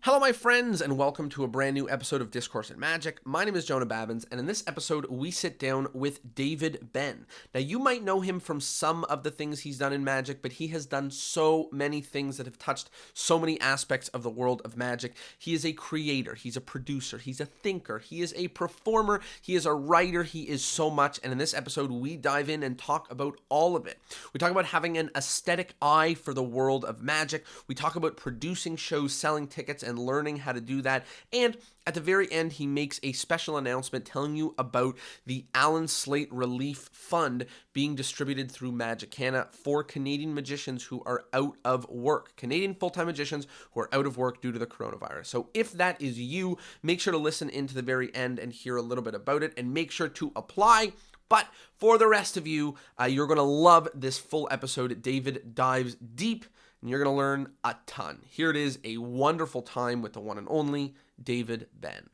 Hello, my friends, and welcome to a brand new episode of Discourse in Magic. My name is Jonah Babbins, and in this episode, we sit down with David Benn. Now, you might know him from some of the things he's done in Magic, but he has done so many things that have touched so many aspects of the world of Magic. He is a creator, he's a producer, he's a thinker, he is a performer, he is a writer, he is so much, and in this episode, we dive in and talk about all of it. We talk about having an aesthetic eye for the world of Magic, we talk about producing shows, selling tickets, and learning how to do that. And at the very end, he makes a special announcement telling you about the Alan Slate Relief Fund being distributed through Magicana for Canadian magicians who are out of work. Canadian full-time magicians who are out of work due to the coronavirus. So if that is you, make sure to listen into the very end and hear a little bit about it, and make sure to apply. But for the rest of you, you're going to love this full episode. David dives deep, and you're going to learn a ton. Here it is, a wonderful time with the one and only David Benn.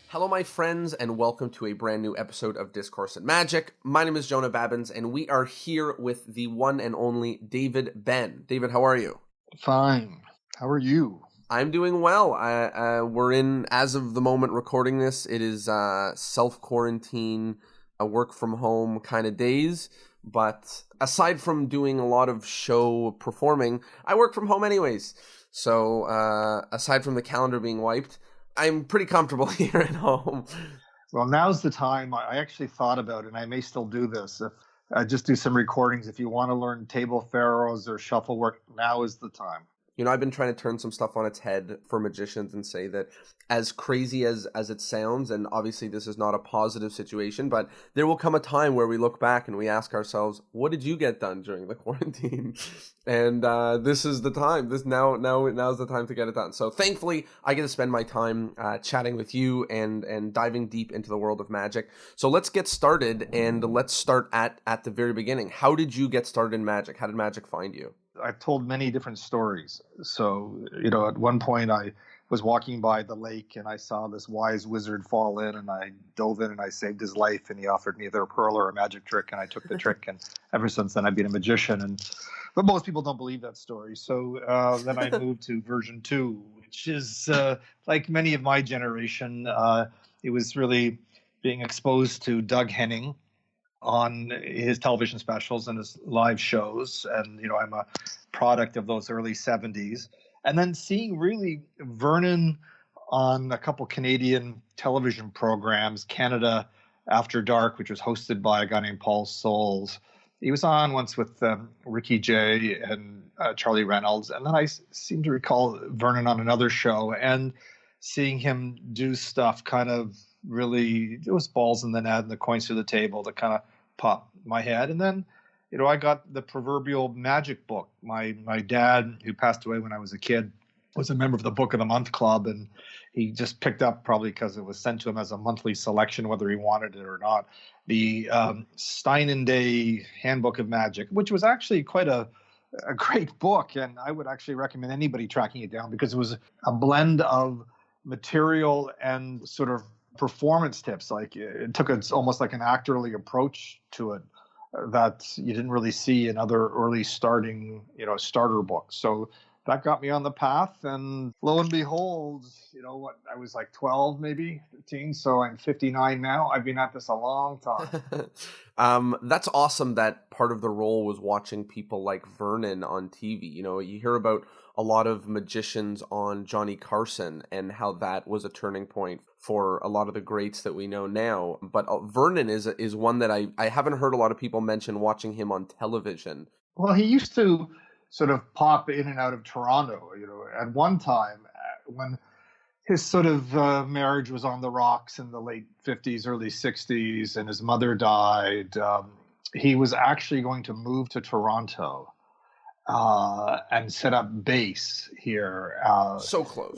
Hello, my friends, and welcome to a brand new episode of Discourse in Magic. My name is Jonah Babbins, and we are here with the one and only David Benn. David, how are you? Fine. How are you? I'm doing well. We're in, as of the moment recording this, it is self-quarantine, work from home kind of days. But aside from doing a lot of show performing, I work from home anyways. So aside from the calendar being wiped, I'm pretty comfortable here at home. Well, now's the time. I actually thought about it, and I may still do this. If I just do some recordings. If you want to learn table pharaohs or shuffle work, now is the time. You know, I've been trying to turn some stuff on its head for magicians and say that as crazy as it sounds, and obviously this is not a positive situation, but there will come a time where we look back and we ask ourselves, what did you get done during the quarantine? And this is the time. Now's the time to get it done. So thankfully, I get to spend my time chatting with you and diving deep into the world of Magic. So let's get started, and let's start at the very beginning. How did you get started in Magic? How did Magic find you? I've told many different stories. So, at one point I was walking by the lake and I saw this wise wizard fall in, and I dove in and I saved his life, and he offered me either a pearl or a magic trick, and I took the trick, and ever since then I've been a magician. But most people don't believe that story. So then I moved to version 2, which is like many of my generation. It was really being exposed to Doug Henning on his television specials and his live shows. And, I'm a product of those early 70s. And then seeing really Vernon on a couple Canadian television programs, Canada After Dark, which was hosted by a guy named Paul Soles. He was on once with Ricky Jay and Charlie Reynolds. And then I seem to recall Vernon on another show, and seeing him do stuff kind of really, it was balls in the net and the coins through the table that kind of popped my head. And then, I got the proverbial magic book. My dad, who passed away when I was a kid, was a member of the Book of the Month Club, and he just picked up, probably because it was sent to him as a monthly selection, whether he wanted it or not, the Stein and Day Handbook of Magic, which was actually quite a great book, and I would actually recommend anybody tracking it down, because it was a blend of material and sort of performance tips. Like, it took almost like an actorly approach to it that you didn't really see in other early starting, starter books. So that got me on the path, and lo and behold, I was like 12, maybe 13. So I'm 59 now. I've been at this a long time. That's awesome that part of the role was watching people like Vernon on TV. You hear about a lot of magicians on Johnny Carson and how that was a turning point for a lot of the greats that we know now. But Vernon is one that I haven't heard a lot of people mention watching him on television. Well, he used to sort of pop in and out of Toronto, at one time when his sort of marriage was on the rocks in the late 50s, early 60s, and his mother died. He was actually going to move to Toronto and set up base here. So close.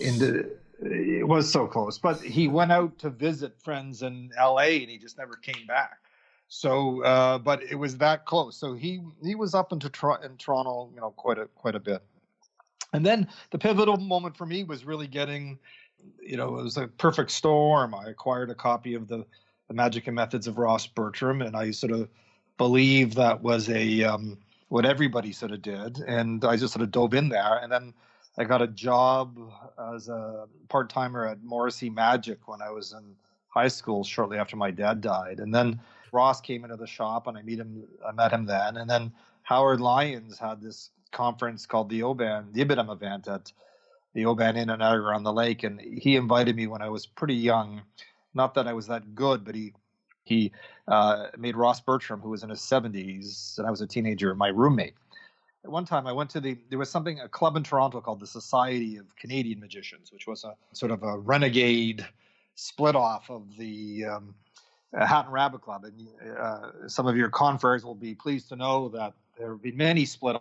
It was so close, but he went out to visit friends in LA, and he just never came back. So, but it was that close. So he was up in Toronto, quite a bit. And then the pivotal moment for me was really getting, it was a perfect storm. I acquired a copy of the The Magic and Methods of Ross Bertram, and I sort of believe that was a what everybody sort of did, and I just sort of dove in there, and then I got a job as a part timer at Morrissey Magic when I was in high school, shortly after my dad died, and then Ross came into the shop, and I met him then, and then Howard Lyons had this conference called the Ibidem event at the Oban Inn and Niagara on the Lake, and he invited me when I was pretty young. Not that I was that good, but he made Ross Bertram, who was in his 70s, and I was a teenager, my roommate. At one time, I went to there was a club in Toronto called the Society of Canadian Magicians, which was a sort of a renegade split off of the Hat and Rabbit Club. And some of your confreres will be pleased to know that there have been many split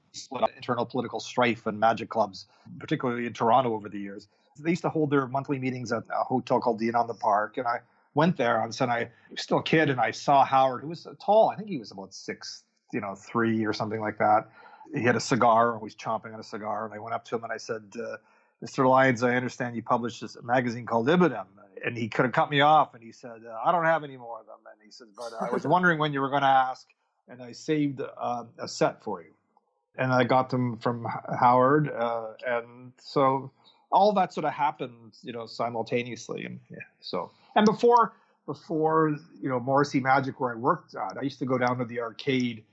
internal political strife and magic clubs, particularly in Toronto over the years. They used to hold their monthly meetings at a hotel called the Inn on the Park, and I went there and said I was still a kid, and I saw Howard, who was tall. I think he was about 6'3" or something like that. He had a cigar, always chomping on a cigar, and I went up to him and I said, Mr. Lyons, I understand you published this magazine called Ibidem. And he could have cut me off, and he said, I don't have any more of them. And he said, but I was wondering when you were going to ask, and I saved a set for you. And I got them from Howard. And so all that sort of happened, simultaneously. And before, Morrissey Magic, where I worked at, I used to go down to the arcade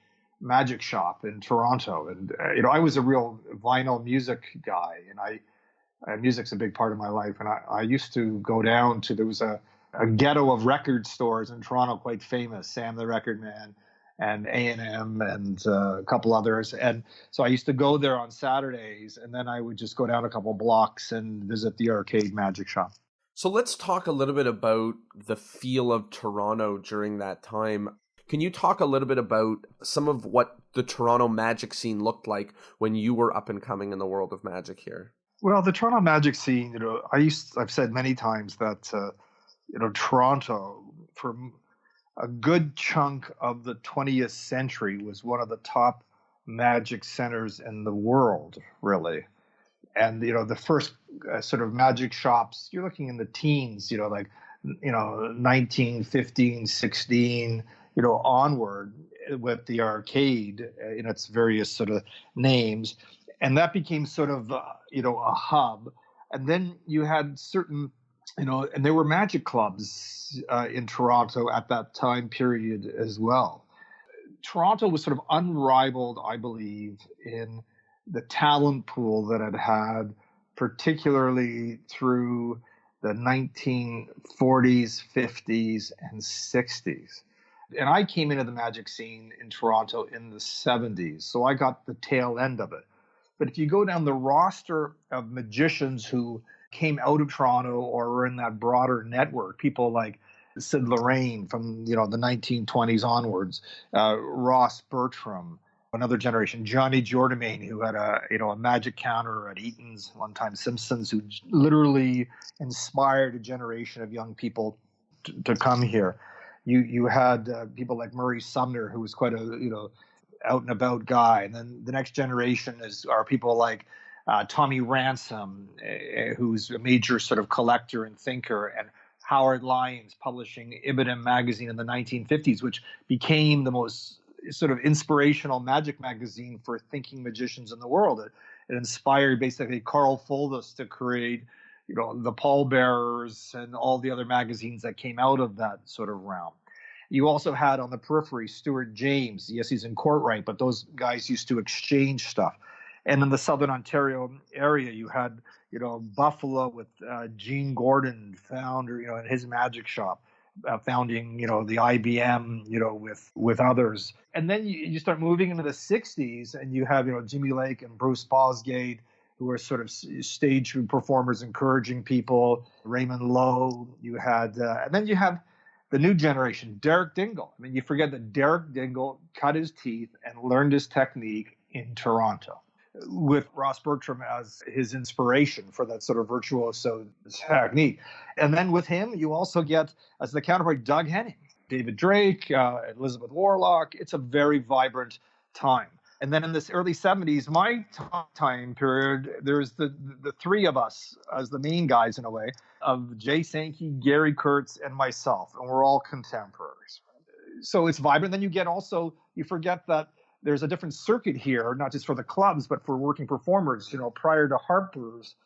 magic shop in Toronto. And, I was a real vinyl music guy, and music's a big part of my life. And I used to go down to, there was a ghetto of record stores in Toronto, quite famous, Sam the Record Man and A&M and a couple others. And so I used to go there on Saturdays, and then I would just go down a couple blocks and visit the arcade magic shop. So let's talk a little bit about the feel of Toronto during that time. Can you talk a little bit about some of what the Toronto magic scene looked like when you were up and coming in the world of magic here? Well, the Toronto magic scene, I've said many times that, Toronto, for a good chunk of the 20th century, was one of the top magic centers in the world, really. And, the first sort of magic shops, you're looking in the teens, 19, 15, 16, onward, with the arcade in its various sort of names. And that became sort of, a hub. And then you had certain, and there were magic clubs in Toronto at that time period as well. Toronto was sort of unrivaled, I believe, in the talent pool that it had, particularly through the 1940s, 50s, and 60s. And I came into the magic scene in Toronto in the 70s, so I got the tail end of it. But if you go down the roster of magicians who came out of Toronto or were in that broader network, people like Sid Lorraine from, the 1920s onwards, Ross Bertram, another generation, Johnny Giordamain, who had a magic counter at Eaton's, one time Simpsons, who literally inspired a generation of young people to come here. You had people like Murray Sumner, who was quite a, out and about guy. And then the next generation are people like Tommy Ransom, who's a major sort of collector and thinker, and Howard Lyons publishing Ibidem magazine in the 1950s, which became the most sort of inspirational magic magazine for thinking magicians in the world. It inspired basically Carl Foldus to create, the Pallbearers and all the other magazines that came out of that sort of realm. You also had on the periphery Stuart James. Yes, he's in Courtright, but those guys used to exchange stuff. And in the Southern Ontario area, you had, Buffalo with Gene Gordon, founder, in his magic shop, founding, the IBM, with others. And then you start moving into the 60s, and you have, Jimmy Lake and Bruce Bosgate, who are sort of stage performers encouraging people, Raymond Lowe. You had, and then you have the new generation, Derek Dingle. I mean, you forget that Derek Dingle cut his teeth and learned his technique in Toronto, with Ross Bertram as his inspiration for that sort of virtuoso technique. And then with him, you also get, as the counterpart, Doug Henning, David Drake, Elizabeth Warlock. It's a very vibrant time. And then in this early 70s, my time period, there's the three of us as the main guys in a way. of Jay Sankey, Gary Kurtz, and myself, and we're all contemporaries. So it's vibrant. Then you forget that there's a different circuit here, not just for the clubs, but for working performers. Prior to Harper's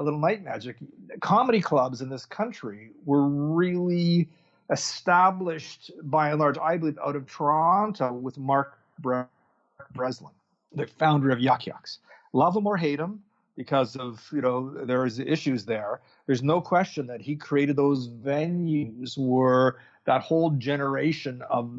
Little Night Magic, comedy clubs in this country were really established by and large, I believe, out of Toronto with Mark Breslin, the founder of Yuck Yucks. Love him or hate him, because of, there's issues there. There's no question that he created those venues where that whole generation of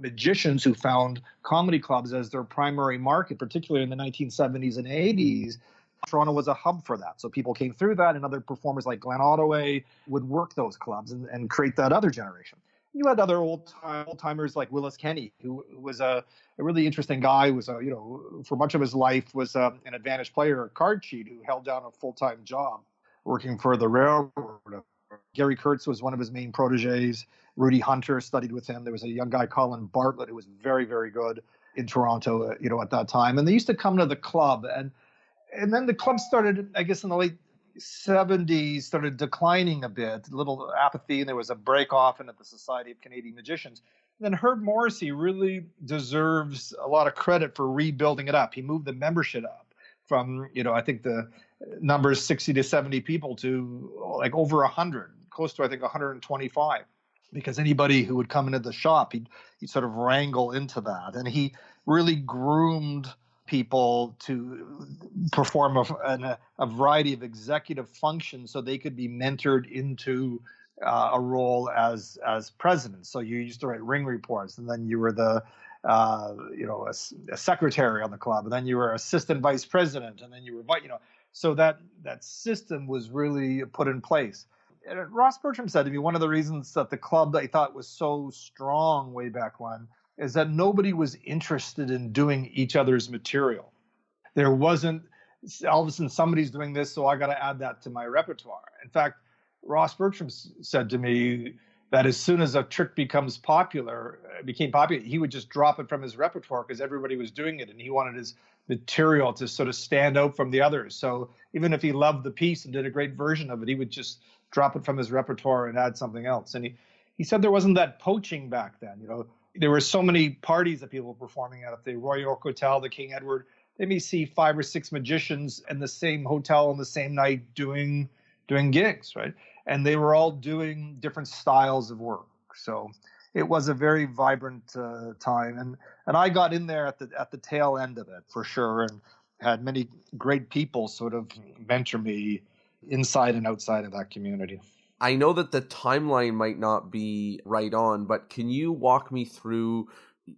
magicians who found comedy clubs as their primary market, particularly in the 1970s and 80s. Toronto was a hub for that. So people came through that, and other performers like Glenn Ottaway would work those clubs and create that other generation. You had other old-timers like Willis Kenny, who was a really interesting guy, was for much of his life was an advantage player, a card cheat, who held down a full-time job working for the railroad. Gary Kurtz was one of his main proteges. Rudy Hunter studied with him. There was a young guy, Colin Bartlett, who was very, very good in Toronto, at that time. And they used to come to the club. And then the club started, I guess, in the late 70s, started declining a bit, a little apathy, and there was a break off into the Society of Canadian Magicians. And then Herb Morrissey really deserves a lot of credit for rebuilding it up. He moved the membership up from, I think the numbers 60 to 70 people to like over 100, close to, I think, 125. Because anybody who would come into the shop, he'd sort of wrangle into that. And he really groomed people to perform a variety of executive functions so they could be mentored into a role as president. So you used to write ring reports, and then you were a secretary on the club, and then you were assistant vice president, and then you were so that system was really put in place. And Ross Bertram said to me, one of the reasons that the club I thought was so strong way back when is that nobody was interested in doing each other's material. There wasn't, all of a sudden somebody's doing this, so I got to add that to my repertoire. In fact, Ross Bertram said to me that as soon as a trick became popular, he would just drop it from his repertoire because everybody was doing it, and he wanted his material to sort of stand out from the others. So even if he loved the piece and did a great version of it, he would just drop it from his repertoire and add something else. And he said there wasn't that poaching back then. There were so many parties that people were performing at the Royal York Hotel, the King Edward. They may see 5 or 6 magicians in the same hotel on the same night doing gigs, right? And they were all doing different styles of work. So it was a very vibrant time, and I got in there at the tail end of it for sure, and had many great people sort of mentor me inside and outside of that community. I know that the timeline might not be right on, but can you walk me through?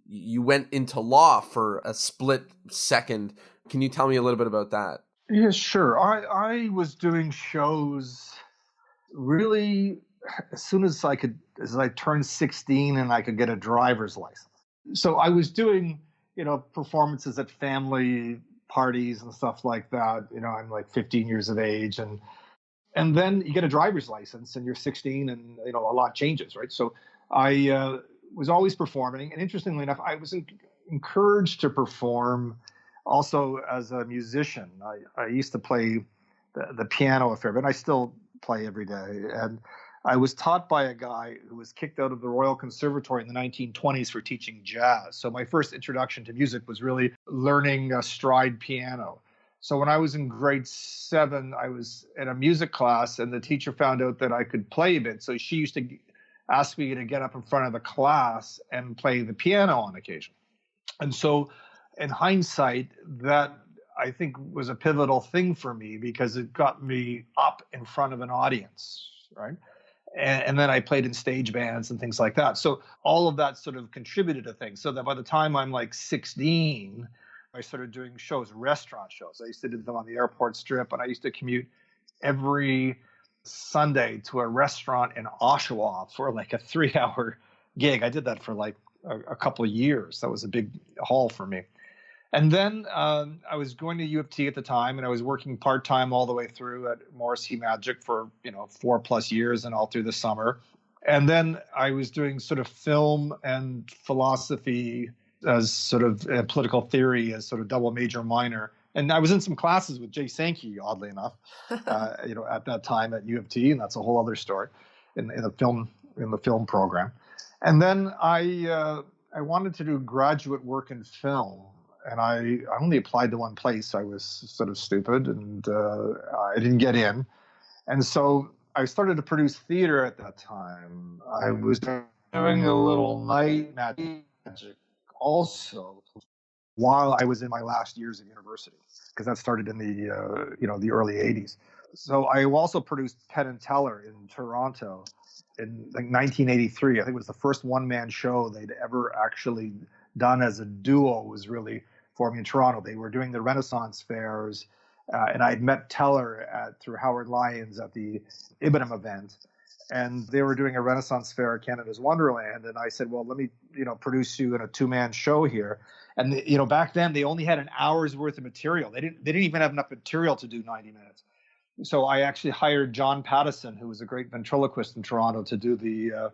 You went into law for a split second. Can you tell me a little bit about that? Yeah, sure. I was doing shows really as soon as I turned 16 and I could get a driver's license. So I was doing, performances at family parties and stuff like that. I'm like 15 years of age, and then you get a driver's license and you're 16, and a lot changes, right? So I was always performing, and interestingly enough, I was encouraged to perform also as a musician. I used to play the piano a fair bit, and I still play every day. And I was taught by a guy who was kicked out of the Royal Conservatory in the 1920s for teaching jazz. So my first introduction to music was really learning stride piano. So when I was in grade 7, I was in a music class, and the teacher found out that I could play a bit. So she used to ask me to get up in front of the class and play the piano on occasion. And so in hindsight, that I think was a pivotal thing for me, because it got me up in front of an audience, right? And then I played in stage bands and things like that. So all of that sort of contributed to things. So that by the time I'm like 16, I started doing shows, restaurant shows. I used to do them on the airport strip, and I used to commute every Sunday to a restaurant in Oshawa for like a 3-hour gig. I did that for like a couple of years. That was a big haul for me. And then I was going to U of T at the time, and I was working part-time all the way through at Morrissey Magic for 4+ years and all through the summer. And then I was doing sort of film and philosophy as sort of political theory as sort of double major minor And I was in some classes with Jay Sankey, oddly enough, at that time at U of T, and that's a whole other story in the film program. And then I wanted to do graduate work in film, and I only applied to one place. I was sort of stupid, and I didn't get in. And so I started to produce theater at that time. I was doing a little night magic also while I was in my last years at university, because that started in the early '80s. So I also produced Penn and Teller in Toronto in like 1983. I think it was the first one-man show they'd ever actually done as a duo. Was really for me in Toronto. They were doing the Renaissance fairs, and I'd met Teller through Howard Lyons at the Ibanham event, and they were doing a Renaissance fair at Canada's Wonderland. And I said, well, let me, produce you in a two-man show here. And, back then they only had an hour's worth of material. They didn't even have enough material to do 90 minutes. So I actually hired John Pattison, who was a great ventriloquist in Toronto, to do the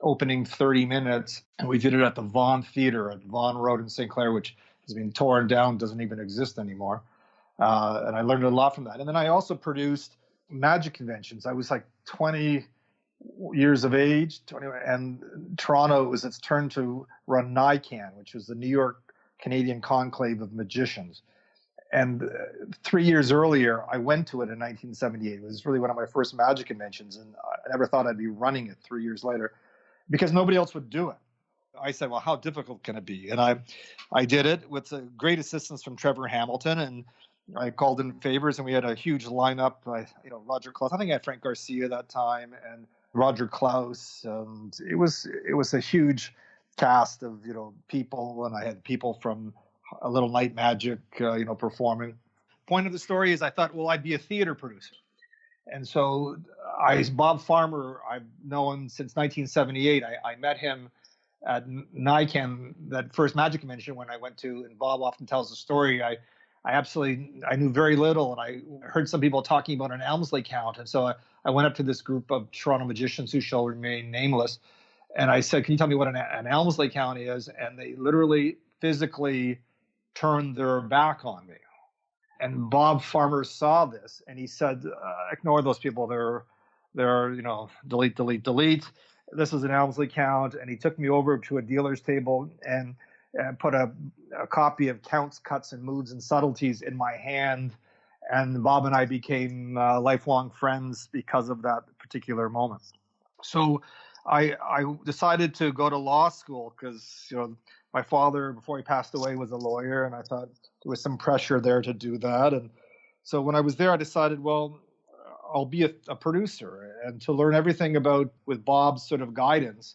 opening 30 minutes. And we did it at the Vaughan Theatre at Vaughan Road in St. Clair, which has been torn down, doesn't even exist anymore. And I learned a lot from that. And then I also produced magic conventions. I was like 20 years of age, and Toronto, it was its turn to run NICAN, which was the New York Canadian Conclave of Magicians. And 3 years earlier, I went to it in 1978. It was really one of my first magic conventions, and I never thought I'd be running it 3 years later because nobody else would do it. I said, well, how difficult can it be? And I did it with great assistance from Trevor Hamilton, and I called in favors, and we had a huge lineup. Roger Klaus. I think I had Frank Garcia that time, and Roger Klaus. And it was a huge cast of people, and I had people from A Little Night Magic, performing. Point of the story is I thought, well, I'd be a theater producer, and so Bob Farmer, I've known since 1978. I met him at NICAN, that first magic convention when I went to, and Bob often tells the story. I knew very little, and I heard some people talking about an Elmsley count, and so I went up to this group of Toronto magicians who shall remain nameless, and I said, can you tell me what an Elmsley count is? And they literally physically turned their back on me. And Bob Farmer saw this, and he said, ignore those people. They're delete, delete, delete. This is an Elmsley count. And he took me over to a dealer's table and put a copy of Counts, Cuts, and Moods and Subtleties in my hand. And Bob and I became lifelong friends because of that particular moment. So I decided to go to law school because, my father, before he passed away, was a lawyer, and I thought there was some pressure there to do that. And so when I was there, I decided, well, I'll be a producer. And to learn everything with Bob's sort of guidance,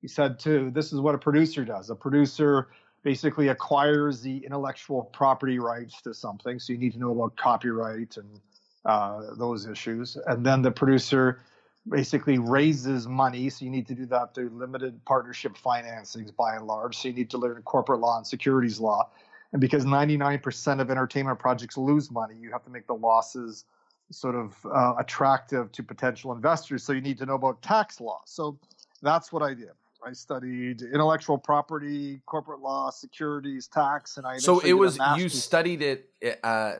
he said, this is what a producer does. A producer basically acquires the intellectual property rights to something. So you need to know about copyright and those issues. And then the producer basically raises money. So you need to do that through limited partnership financings by and large. So you need to learn corporate law and securities law. And because 99% of entertainment projects lose money, you have to make the losses sort of attractive to potential investors. So you need to know about tax law. So that's what I did. I studied intellectual property, corporate law, securities, tax, and I eventually So it was did a master's. You studied it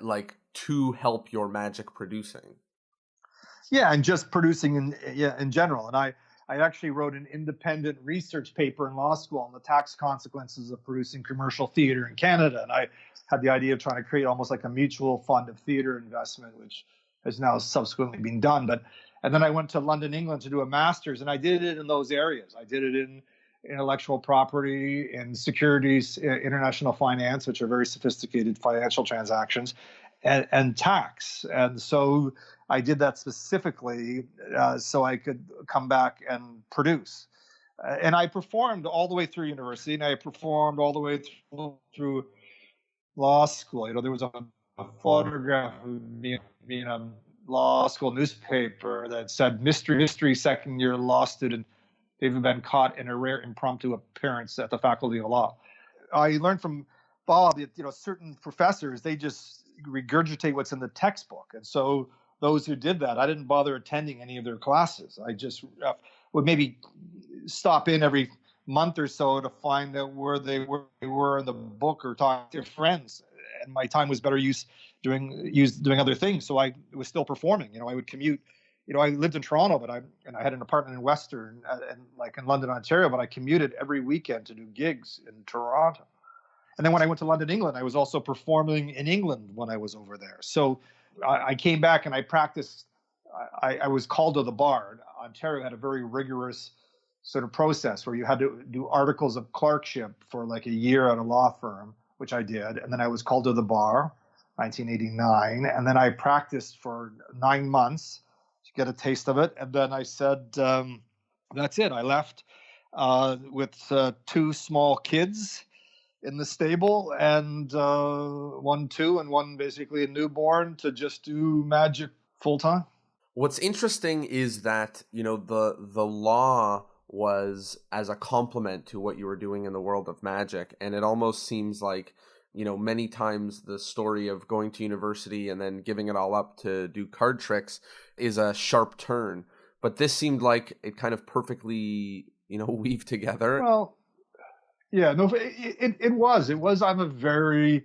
like to help your magic producing. Yeah, and just producing in general. And I actually wrote an independent research paper in law school on the tax consequences of producing commercial theater in Canada. And I had the idea of trying to create almost like a mutual fund of theater investment, which has now subsequently been done. And then I went to London, England to do a master's, and I did it in those areas. I did it in intellectual property, in securities, international finance, which are very sophisticated financial transactions, and tax. And so I did that specifically so I could come back and produce. And I performed all the way through university, and I performed all the way through law school. There was a photograph of me in a law school newspaper that said, mystery second year law student, they've been caught in a rare impromptu appearance at the Faculty of Law. I learned from Bob that, certain professors, they just regurgitate what's in the textbook. And so those who did that, I didn't bother attending any of their classes. I just would maybe stop in every month or so to find out where they were in the book or talk to friends. and my time was better used doing other things. So I was still performing. I would commute. I lived in Toronto, but I had an apartment in Western and like in London, Ontario, but I commuted every weekend to do gigs in Toronto. And then when I went to London, England, I was also performing in England when I was over there. So I came back and I practiced. I was called to the bar. Ontario had a very rigorous sort of process where you had to do articles of clerkship for like a year at a law firm, which I did. And then I was called to the bar, 1989. And then I practiced for 9 months to get a taste of it. And then I said, that's it. I left with 2 small kids in the stable, and one 2 and one basically a newborn, to just do magic full time. What's interesting is that, the law was as a complement to what you were doing in the world of magic. And it almost seems like, many times the story of going to university and then giving it all up to do card tricks is a sharp turn. But this seemed like it kind of perfectly, weaved together. Well, yeah, no, it was. It was. I'm a very,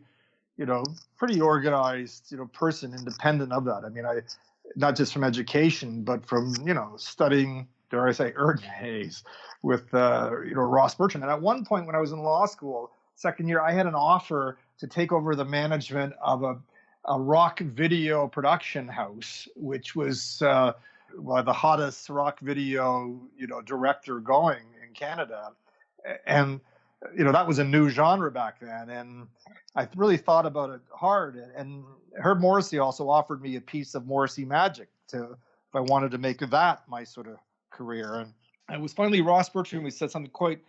pretty organized, person, independent of that. I mean, not just from education, but from, studying, dare I say, Erdnase with, Ross Bertrand. And at one point when I was in law school, second year, I had an offer to take over the management of a rock video production house, which was the hottest rock video, director going in Canada. And that was a new genre back then. And I really thought about it hard. And Herb Morrissey also offered me a piece of Morrissey magic if I wanted to make that my sort of career. And it was finally Ross Bertrand who said something quite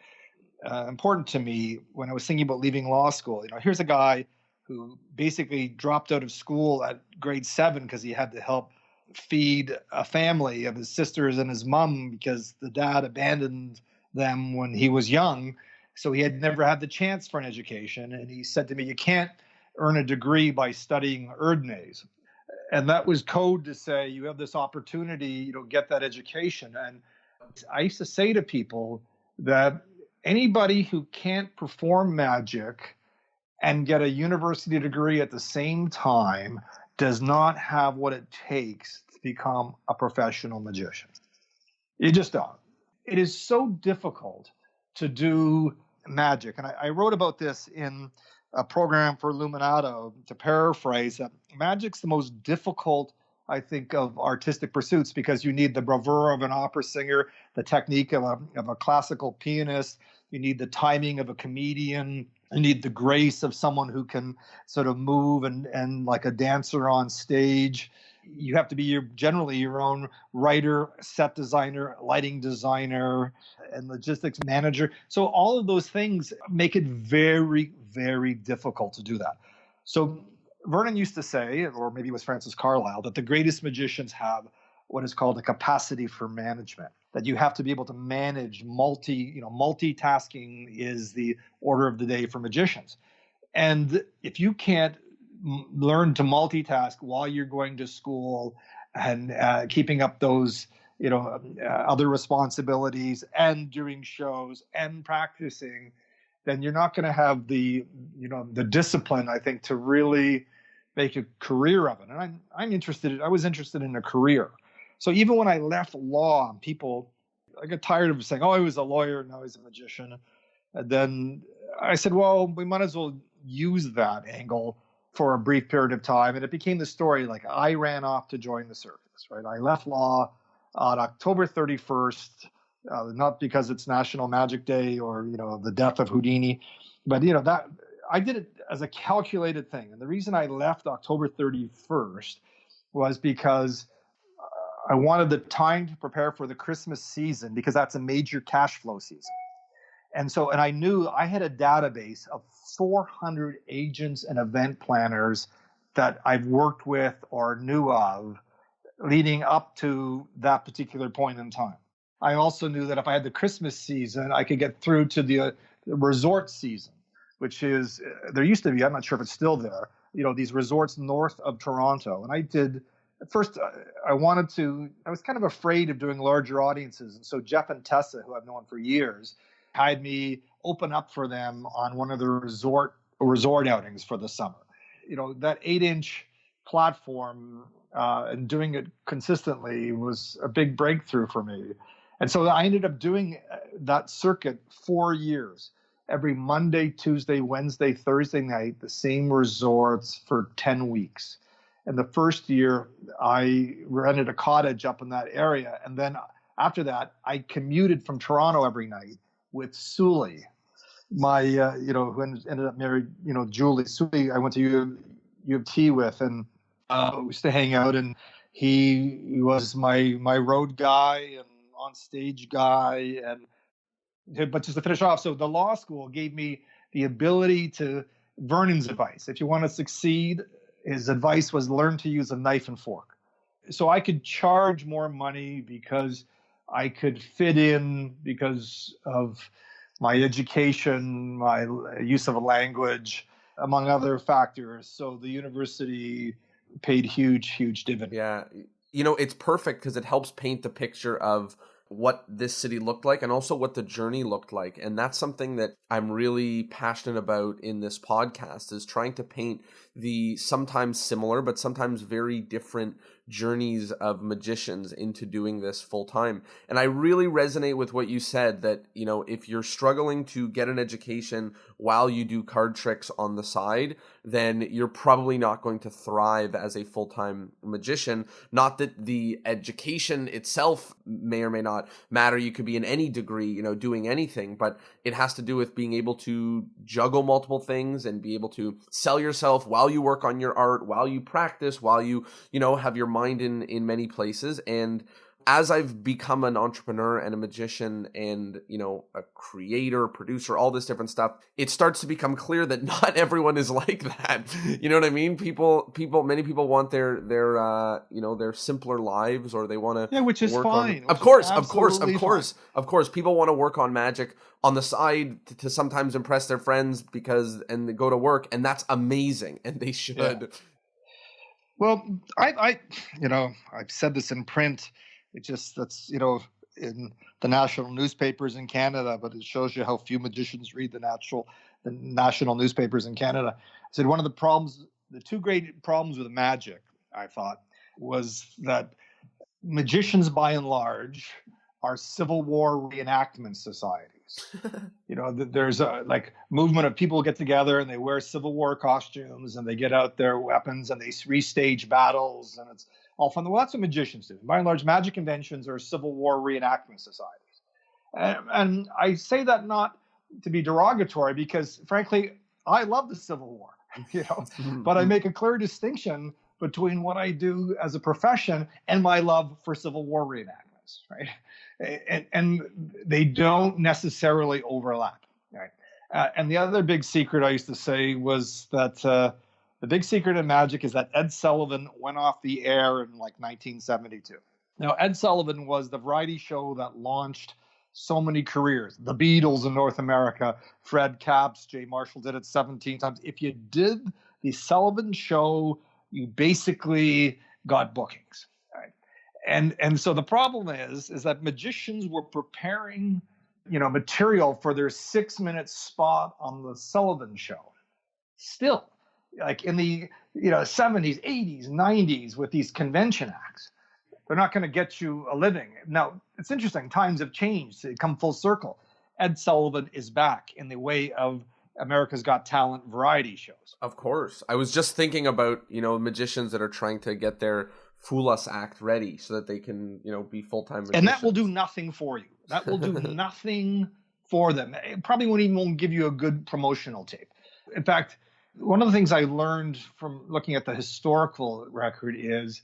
important to me when I was thinking about leaving law school. Here's a guy who basically dropped out of school at grade 7 because he had to help feed a family of his sisters and his mom because the dad abandoned them when he was young. So he had never had the chance for an education. And he said to me, you can't earn a degree by studying Erdnase. And that was code to say, you have this opportunity, get that education. And I used to say to people that anybody who can't perform magic and get a university degree at the same time does not have what it takes to become a professional magician. You just don't. It is so difficult to do magic. And I wrote about this in a program for Illuminato, to paraphrase. Magic's the most difficult, I think, of artistic pursuits because you need the bravura of an opera singer, the technique of a classical pianist, you need the timing of a comedian, you need the grace of someone who can sort of move and like a dancer on stage. You have to be generally your own writer, set designer, lighting designer, and logistics manager. So all of those things make it very, very difficult to do that. So Vernon used to say, or maybe it was Francis Carlyle, that the greatest magicians have what is called a capacity for management, that you have to be able to manage multitasking is the order of the day for magicians. And if you can't learn to multitask while you're going to school and keeping up those, other responsibilities and doing shows and practicing, then you're not going to have the discipline, I think, to really make a career of it. And I was interested in a career. So even when I left law, I got tired of saying, oh, I was a lawyer, now he's a magician. And then I said, well, we might as well use that angle for a brief period of time. And it became the story, like I ran off to join the circus, right? I left law on October 31st, not because it's National Magic Day or, the death of Houdini, but, that I did it as a calculated thing. And the reason I left October 31st was because I wanted the time to prepare for the Christmas season because that's a major cash flow season. And I knew I had a database of 400 agents and event planners that I've worked with or knew of leading up to that particular point in time. I also knew that if I had the Christmas season, I could get through to the resort season, which is, there used to be, I'm not sure if it's still there, these resorts north of Toronto. And I did, at first, I was kind of afraid of doing larger audiences. And so Jeff and Tessa, who I've known for years, had me open up for them on one of the resort outings for the summer. that 8-inch platform and doing it consistently was a big breakthrough for me. And so I ended up doing that circuit 4 years, every Monday, Tuesday, Wednesday, Thursday night, the same resorts for 10 weeks. And the first year, I rented a cottage up in that area. And then after that, I commuted from Toronto every night with Sully, my, who ended up married, Julie. Sully, I went to U of T with, and we used to hang out. And he was my road guy and on stage guy. But just to finish off, so the law school gave me the ability to, Vernon's advice, if you want to succeed, his advice was learn to use a knife and fork. So I could charge more money because I could fit in because of my education, my use of a language, among other factors. So the university paid huge dividends. Yeah. It's perfect because it helps paint the picture of what this city looked like and also what the journey looked like. And that's something that I'm really passionate about in this podcast, is trying to paint the sometimes similar but sometimes very different journeys of magicians into doing this full time. And I really resonate with what you said, that, if you're struggling to get an education while you do card tricks on the side, then you're probably not going to thrive as a full-time magician. Not that the education itself may or may not matter. You could be in any degree, doing anything, but it has to do with being able to juggle multiple things and be able to sell yourself while you work on your art, while you practice, while you, have your mind in many places. And as I've become an entrepreneur and a magician and, a creator, producer, all this different stuff, it starts to become clear that not everyone is like that. You know what I mean? Many people want their simpler lives, or they want to, yeah, which is fine. Of course. People want to work on magic on the side to sometimes impress their friends and they go to work, and that's amazing, and they should. Yeah. Well, I've said this in print. That's in the national newspapers in Canada, but it shows you how few magicians read the national newspapers in Canada. I said one of the two great problems with magic, I thought, was that magicians, by and large, are Civil War reenactment societies. There's a movement of people get together and they wear Civil War costumes and they get out their weapons and they restage battles, and it's all fun. Well, that's what magicians do. By and large, magic conventions are Civil War reenactment societies. And I say that not to be derogatory, because frankly, I love the Civil War, but I make a clear distinction between what I do as a profession and my love for Civil War reenactments, right? And they don't necessarily overlap, right? And the other big secret I used to say was that the big secret in magic is that Ed Sullivan went off the air in 1972. Now, Ed Sullivan was the variety show that launched so many careers. The Beatles in North America, Fred Capps, Jay Marshall did it 17 times. If you did the Sullivan show, you basically got bookings. And so the problem is that magicians were preparing, material for their 6-minute spot on the Sullivan show. Still, in the 70s, 80s, 90s, with these convention acts, they're not going to get you a living. Now, it's interesting. Times have changed. They come full circle. Ed Sullivan is back in the way of America's Got Talent variety shows. Of course. I was just thinking about, magicians that are trying to get their Fool Us act ready so that they can, be full-time magicians. And that will do nothing for you. That will do nothing for them. It probably won't even give you a good promotional tape. In fact, one of the things I learned from looking at the historical record is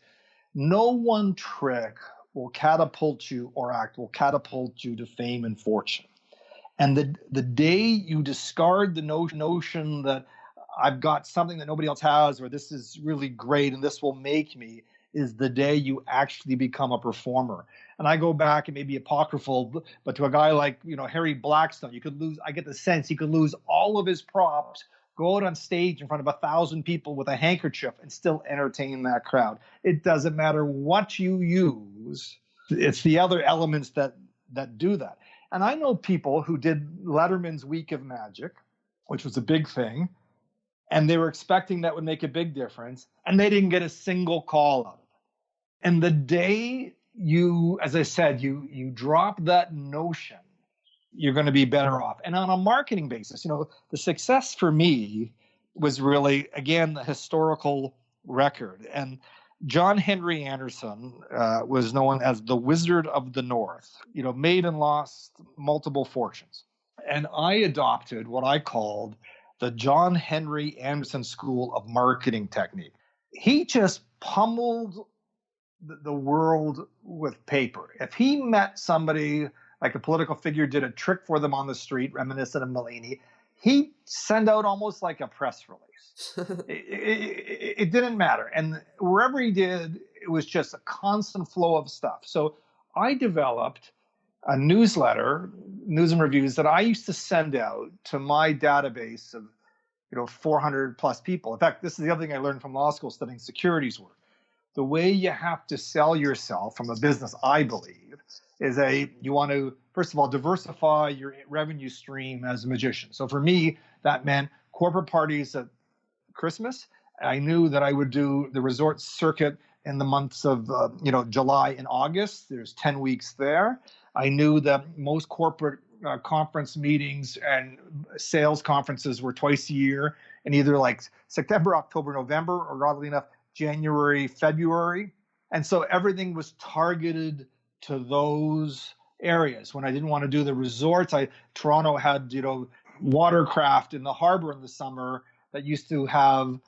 no one trick will catapult you, or act will catapult you to fame and fortune. And the day you discard the notion that I've got something that nobody else has, or this is really great and this will make me, is the day you actually become a performer. And I go back, and maybe apocryphal, but to a guy like, Harry Blackstone, I get the sense he could lose all of his props, go out on stage in front of 1,000 people with a handkerchief and still entertain that crowd. It doesn't matter what you use. It's the other elements that do that. And I know people who did Letterman's Week of Magic, which was a big thing, And they were expecting that would make a big difference. And they didn't get a single call out of it. And the day you, as I said, you drop that notion, you're going to be better off. And on a marketing basis, the success for me was really, again, the historical record. And John Henry Anderson was known as the Wizard of the North, made and lost multiple fortunes. And I adopted what I called the John Henry Anderson School of Marketing Technique. He just pummeled the world with paper. If he met somebody, like a political figure did a trick for them on the street, reminiscent of Mullany, he'd send out almost like a press release. it didn't matter. And wherever he did, it was just a constant flow of stuff. So I developed a newsletter, news and reviews, that I used to send out to my database of 400 plus people. In fact, this is the other thing I learned from law school studying securities work. The way you have to sell yourself from a business, I believe, is you want to, first of all, diversify your revenue stream as a magician. So for me, that meant corporate parties at Christmas. I knew that I would do the resort circuit in the months of July and August. There's 10 weeks there. I knew that most corporate conference meetings and sales conferences were twice a year, in either like September, October, November, or oddly enough, January, February. And so everything was targeted to those areas. When I didn't want to do the resorts, Toronto had, watercraft in the harbor in the summer that used to have,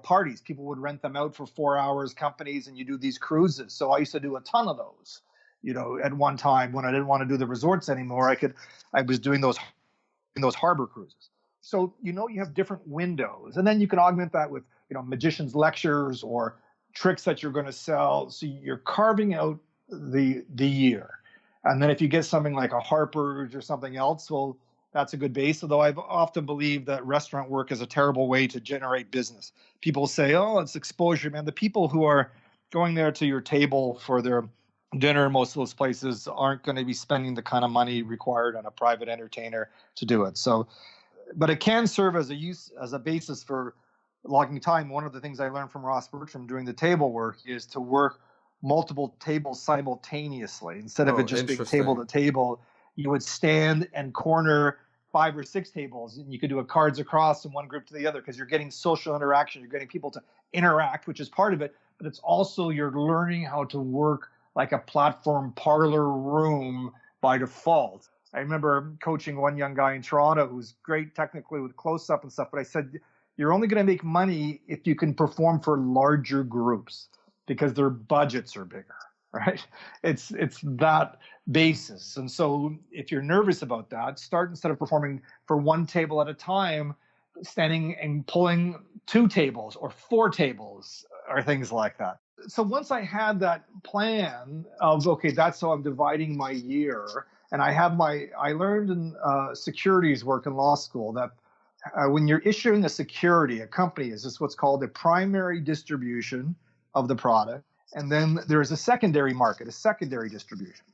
parties. People would rent them out for 4 hours, companies, and you do these cruises. So I used to do a ton of those, at one time when I didn't want to do the resorts anymore. I was doing those harbor cruises. So, you have different windows, and then you can augment that with, magicians lectures or tricks that you're going to sell. So you're carving out the year. And then if you get something like a Harper's or something else, well, that's a good base. Although I've often believed that restaurant work is a terrible way to generate business. People say, oh, it's exposure, man. The people who are going there to your table for their dinner, most of those places aren't going to be spending the kind of money required on a private entertainer to do it. So, but it can serve as a basis for logging time. One of the things I learned from Ross Bertram doing the table work is to work multiple tables simultaneously. Instead of it just being table to table, you would stand and corner 5 or 6 tables, and you could do a cards across from one group to the other, because you're getting social interaction. You're getting people to interact, which is part of it, but it's also you're learning how to work like a platform parlor room by default. I remember coaching one young guy in Toronto who was great technically with close-up and stuff, but I said, you're only going to make money if you can perform for larger groups, because their budgets are bigger, right? It's that basis. And so if you're nervous about that, start, instead of performing for one table at a time, standing and pulling 2 tables or 4 tables or things like that. So once I had that plan of, okay, that's how I'm dividing my year, and I learned in securities work in law school that when you're issuing a security, a company is just what's called a primary distribution of the product. And then there's a secondary market, a secondary distribution.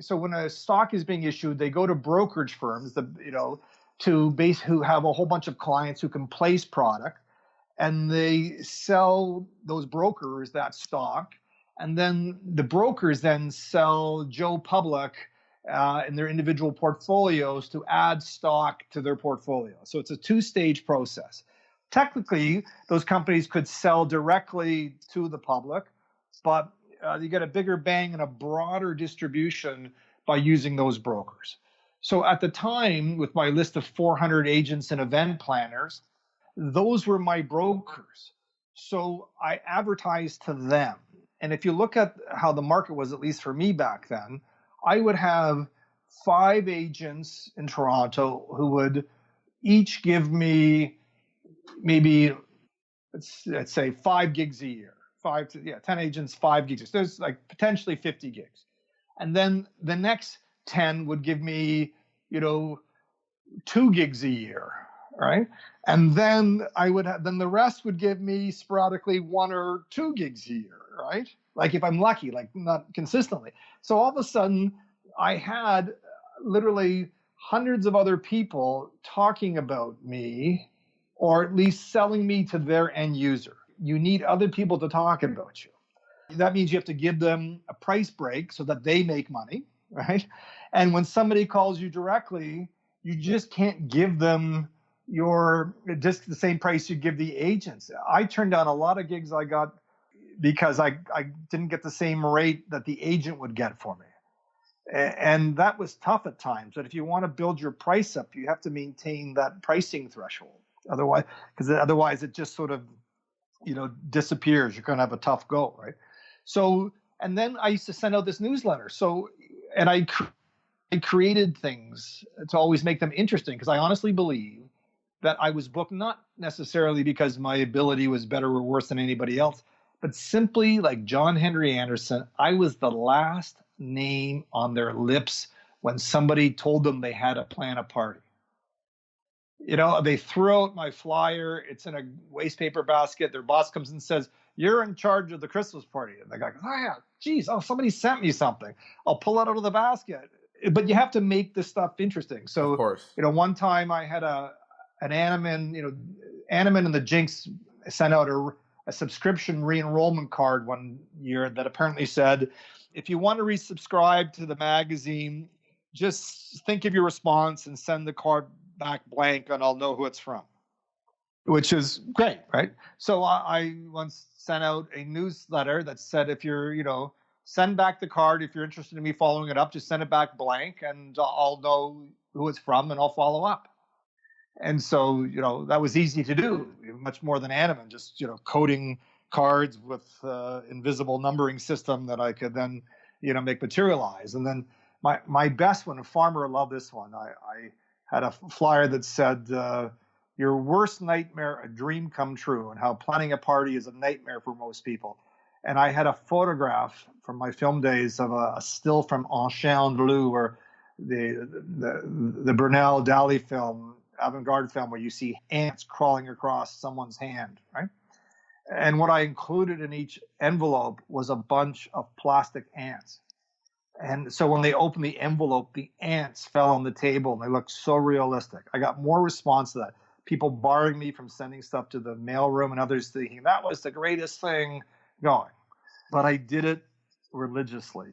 So when a stock is being issued, they go to brokerage firms, who have a whole bunch of clients who can place product, and they sell those brokers that stock. And then the brokers then sell Joe Public in their individual portfolios to add stock to their portfolio. So it's a 2-stage process. Technically, those companies could sell directly to the public, but you get a bigger bang and a broader distribution by using those brokers. So at the time, with my list of 400 agents and event planners, those were my brokers. So I advertised to them. And if you look at how the market was, at least for me back then, I would have 5 agents in Toronto who would each give me maybe, let's say 5 gigs a year. 10 agents, 5 gigs. There's like potentially 50 gigs. And then the next 10 would give me, 2 gigs a year, right? And then then the rest would give me sporadically 1 or 2 gigs a year, right? Like if I'm lucky, like not consistently. So all of a sudden I had literally hundreds of other people talking about me or at least selling me to their end user. You need other people to talk about you. That means you have to give them a price break so that they make money, right? And when somebody calls you directly, you just can't give them your just the same price you give the agents. I turned down a lot of gigs I got because I didn't get the same rate that the agent would get for me. And that was tough at times. But if you want to build your price up, you have to maintain that pricing threshold. Otherwise it just sort of, disappears. You're going to have a tough go, right? So, and then I used to send out this newsletter. So, and I created things to always make them interesting because I honestly believe that I was booked not necessarily because my ability was better or worse than anybody else, but simply like John Henry Anderson, I was the last name on their lips when somebody told them they had to plan a party. They throw out my flyer. It's in a waste paper basket. Their boss comes and says, "You're in charge of the Christmas party." And the guy goes, "Oh, yeah, geez, somebody sent me something. I'll pull it out of the basket." But you have to make this stuff interesting. So, Of course. One time I had an Animan, Animan and the Jinx sent out a subscription re-enrollment card one year that apparently said, if you want to resubscribe to the magazine, just think of your response and send the card back blank and I'll know who it's from, which is great, right? So I once sent out a newsletter that said, if you're, send back the card. If you're interested in me following it up, just send it back blank and I'll know who it's from and I'll follow up. And so, that was easy to do, much more than Animan, just, coding cards with invisible numbering system that I could then, make materialize. And then my best one, a farmer loved this one. I had a flyer that said, your worst nightmare, a dream come true, and how planning a party is a nightmare for most people. And I had a photograph from my film days of a still from Un Chien Bleu, or the Brunel Dali film, avant-garde film, where you see ants crawling across someone's hand, right? And what I included in each envelope was a bunch of plastic ants. And so when they opened the envelope, the ants fell on the table and they looked so realistic. I got more response to that. People barring me from sending stuff to the mailroom and others thinking that was the greatest thing going. But I did it religiously,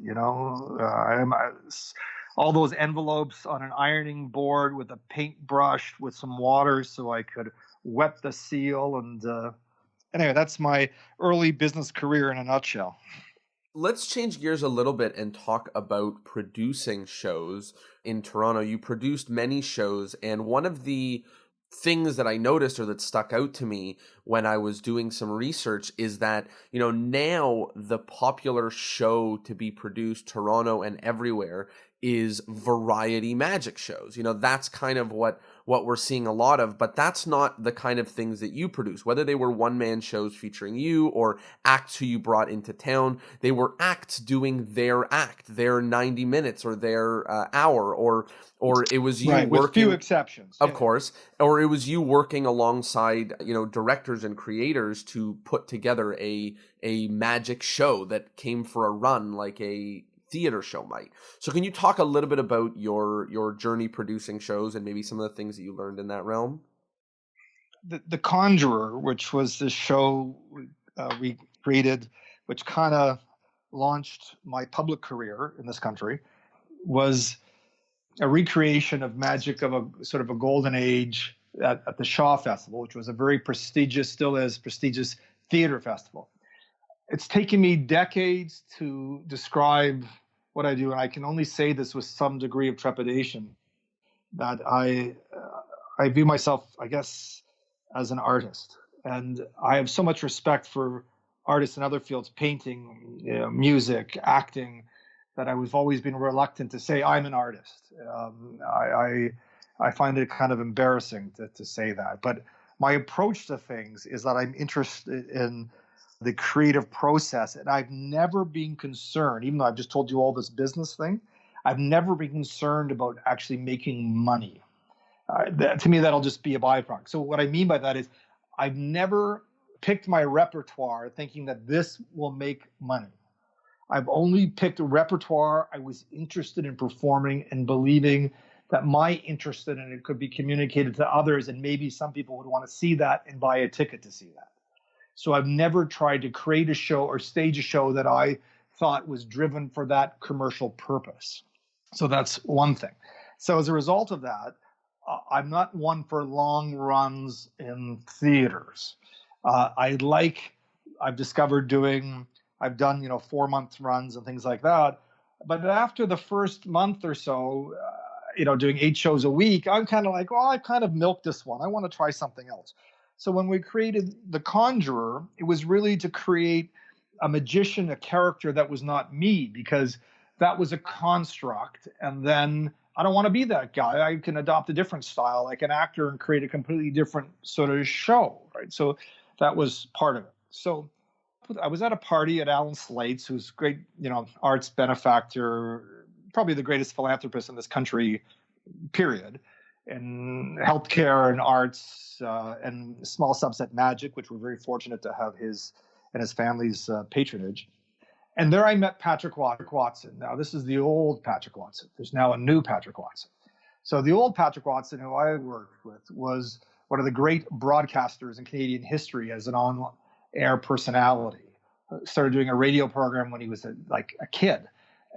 all those envelopes on an ironing board with a paintbrush with some water so I could wet the seal. And anyway, that's my early business career in a nutshell. Let's change gears a little bit and talk about producing shows in Toronto. You produced many shows, and one of the things that I noticed or that stuck out to me when I was doing some research is that, now the popular show to be produced Toronto and everywhere is variety magic shows. That's kind of what we're seeing a lot of, but that's not the kind of things that you produce. Whether they were one-man shows featuring you or acts who you brought into town, they were acts doing their act, their 90 minutes or their hour, or it was you right, working, with few exceptions, of course, or it was you working alongside, directors and creators to put together a magic show that came for a run like a theater show might. So can you talk a little bit about your journey producing shows and maybe some of the things that you learned in that realm? The Conjurer, which was the show we created, which kind of launched my public career in this country, was a recreation of magic of a sort of a golden age at the Shaw Festival, which was a very prestigious, still is prestigious theater festival. It's taken me decades to describe what I do, and I can only say this with some degree of trepidation, that I view myself, I guess, as an artist. And I have so much respect for artists in other fields, painting, music, acting, that I've always been reluctant to say I'm an artist. I find it kind of embarrassing to say that. But my approach to things is that I'm interested in the creative process. And I've never been concerned, even though I've just told you all this business thing, I've never been concerned about actually making money. To me, that'll just be a byproduct. So what I mean by that is I've never picked my repertoire thinking that this will make money. I've only picked a repertoire I was interested in performing and believing that my interest in it could be communicated to others, and maybe some people would want to see that and buy a ticket to see that. So I've never tried to create a show or stage a show that I thought was driven for that commercial purpose. So that's one thing. So as a result of that, I'm not one for long runs in theaters. I've discovered I've done, 4-month runs and things like that. But after the first month or so, doing 8 shows a week, I'm kind of like, well, I kind of milked this one. I want to try something else. So when we created The Conjurer, it was really to create a magician, a character that was not me, because that was a construct. And then I don't want to be that guy. I can adopt a different style like an actor and create a completely different sort of show, right? So that was part of it. So I was at a party at Alan Slate's, who's great, arts benefactor, probably the greatest philanthropist in this country, period, in healthcare and arts and small subset magic, which we're very fortunate to have his and his family's patronage. And there I met Patrick Watson. Now, this is the old Patrick Watson. There's now a new Patrick Watson. So the old Patrick Watson, who I worked with, was one of the great broadcasters in Canadian history as an on-air personality. Started doing a radio program when he was a kid,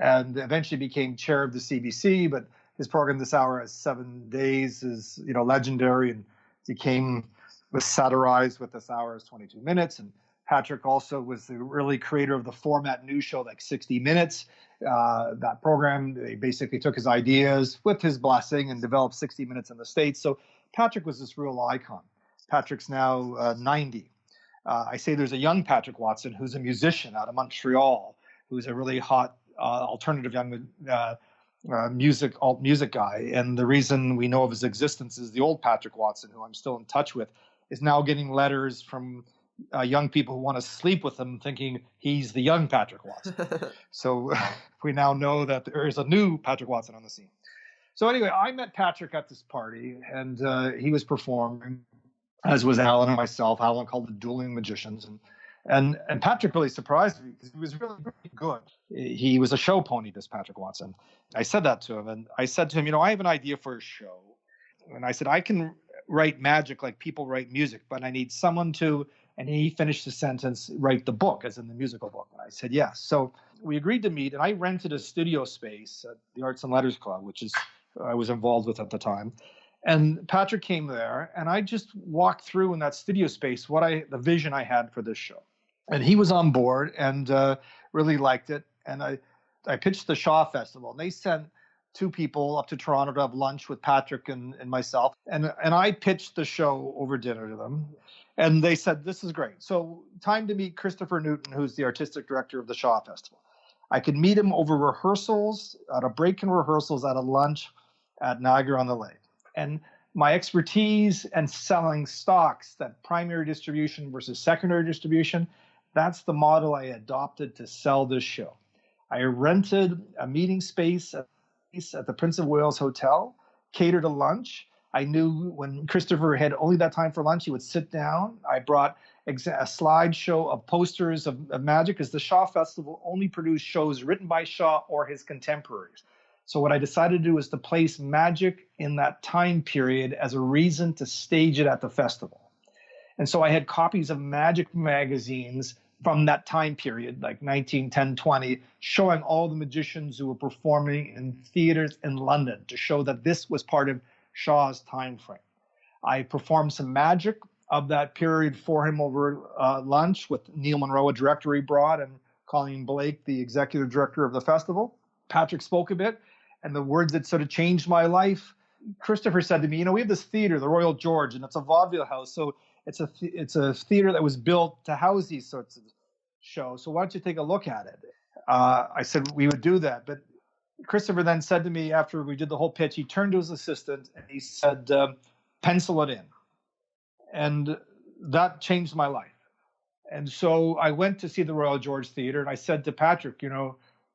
and eventually became chair of the CBC. But his program this hour has 7 days is legendary, and was satirized with This Hour is 22 Minutes. And Patrick also was the early creator of the format news show like 60 Minutes. That program, they basically took his ideas with his blessing and developed 60 Minutes in the States. So Patrick was this real icon. Patrick's now 90. I say there's a young Patrick Watson who's a musician out of Montreal, who's a really hot alternative young alt music guy. And the reason we know of his existence is the old Patrick Watson, who I'm still in touch with, is now getting letters from young people who want to sleep with him, thinking he's the young Patrick Watson. So we now know that there is a new Patrick Watson on the scene. So anyway, I met Patrick at this party, and he was performing, as was Alan and myself. Alan called it Dueling Magicians. And Patrick really surprised me because he was really, really good. He was a show pony, this Patrick Watson. I said that to him, and I said to him, I have an idea for a show. And I said, I can write magic like people write music, but I need someone to, and he finished the sentence, write the book, as in the musical book. And I said, yes. So we agreed to meet, and I rented a studio space at the Arts and Letters Club, which I was involved with at the time. And Patrick came there, and I just walked through in that studio space the vision I had for this show. And he was on board and really liked it. And I pitched the Shaw Festival, and they sent 2 people up to Toronto to have lunch with Patrick and myself. And I pitched the show over dinner to them. And they said, this is great. So time to meet Christopher Newton, who's the artistic director of the Shaw Festival. I could meet him over rehearsals, at a break in rehearsals, at a lunch at Niagara-on-the-Lake. And my expertise and selling stocks, that primary distribution versus secondary distribution, that's the model I adopted to sell this show. I rented a meeting space at the Prince of Wales Hotel, catered a lunch. I knew when Christopher had only that time for lunch, he would sit down. I brought a slideshow of posters of magic, because the Shaw Festival only produced shows written by Shaw or his contemporaries. So what I decided to do is to place magic in that time period as a reason to stage it at the festival. And so I had copies of magic magazines from that time period, like 1910, 20, showing all the magicians who were performing in theaters in London to show that this was part of Shaw's time frame. I performed some magic of that period for him over lunch with Neil Monroe, a director he brought, and Colleen Blake, the executive director of the festival. Patrick spoke a bit, and the words that sort of changed my life. Christopher said to me, we have this theater, the Royal George, and it's a vaudeville house. So it's a theater that was built to house these sorts of shows. So why don't you take a look at it? I said we would do that. But Christopher then said to me, after we did the whole pitch, he turned to his assistant and he said, pencil it in. And that changed my life. And so I went to see the Royal George Theater, and I said to Patrick,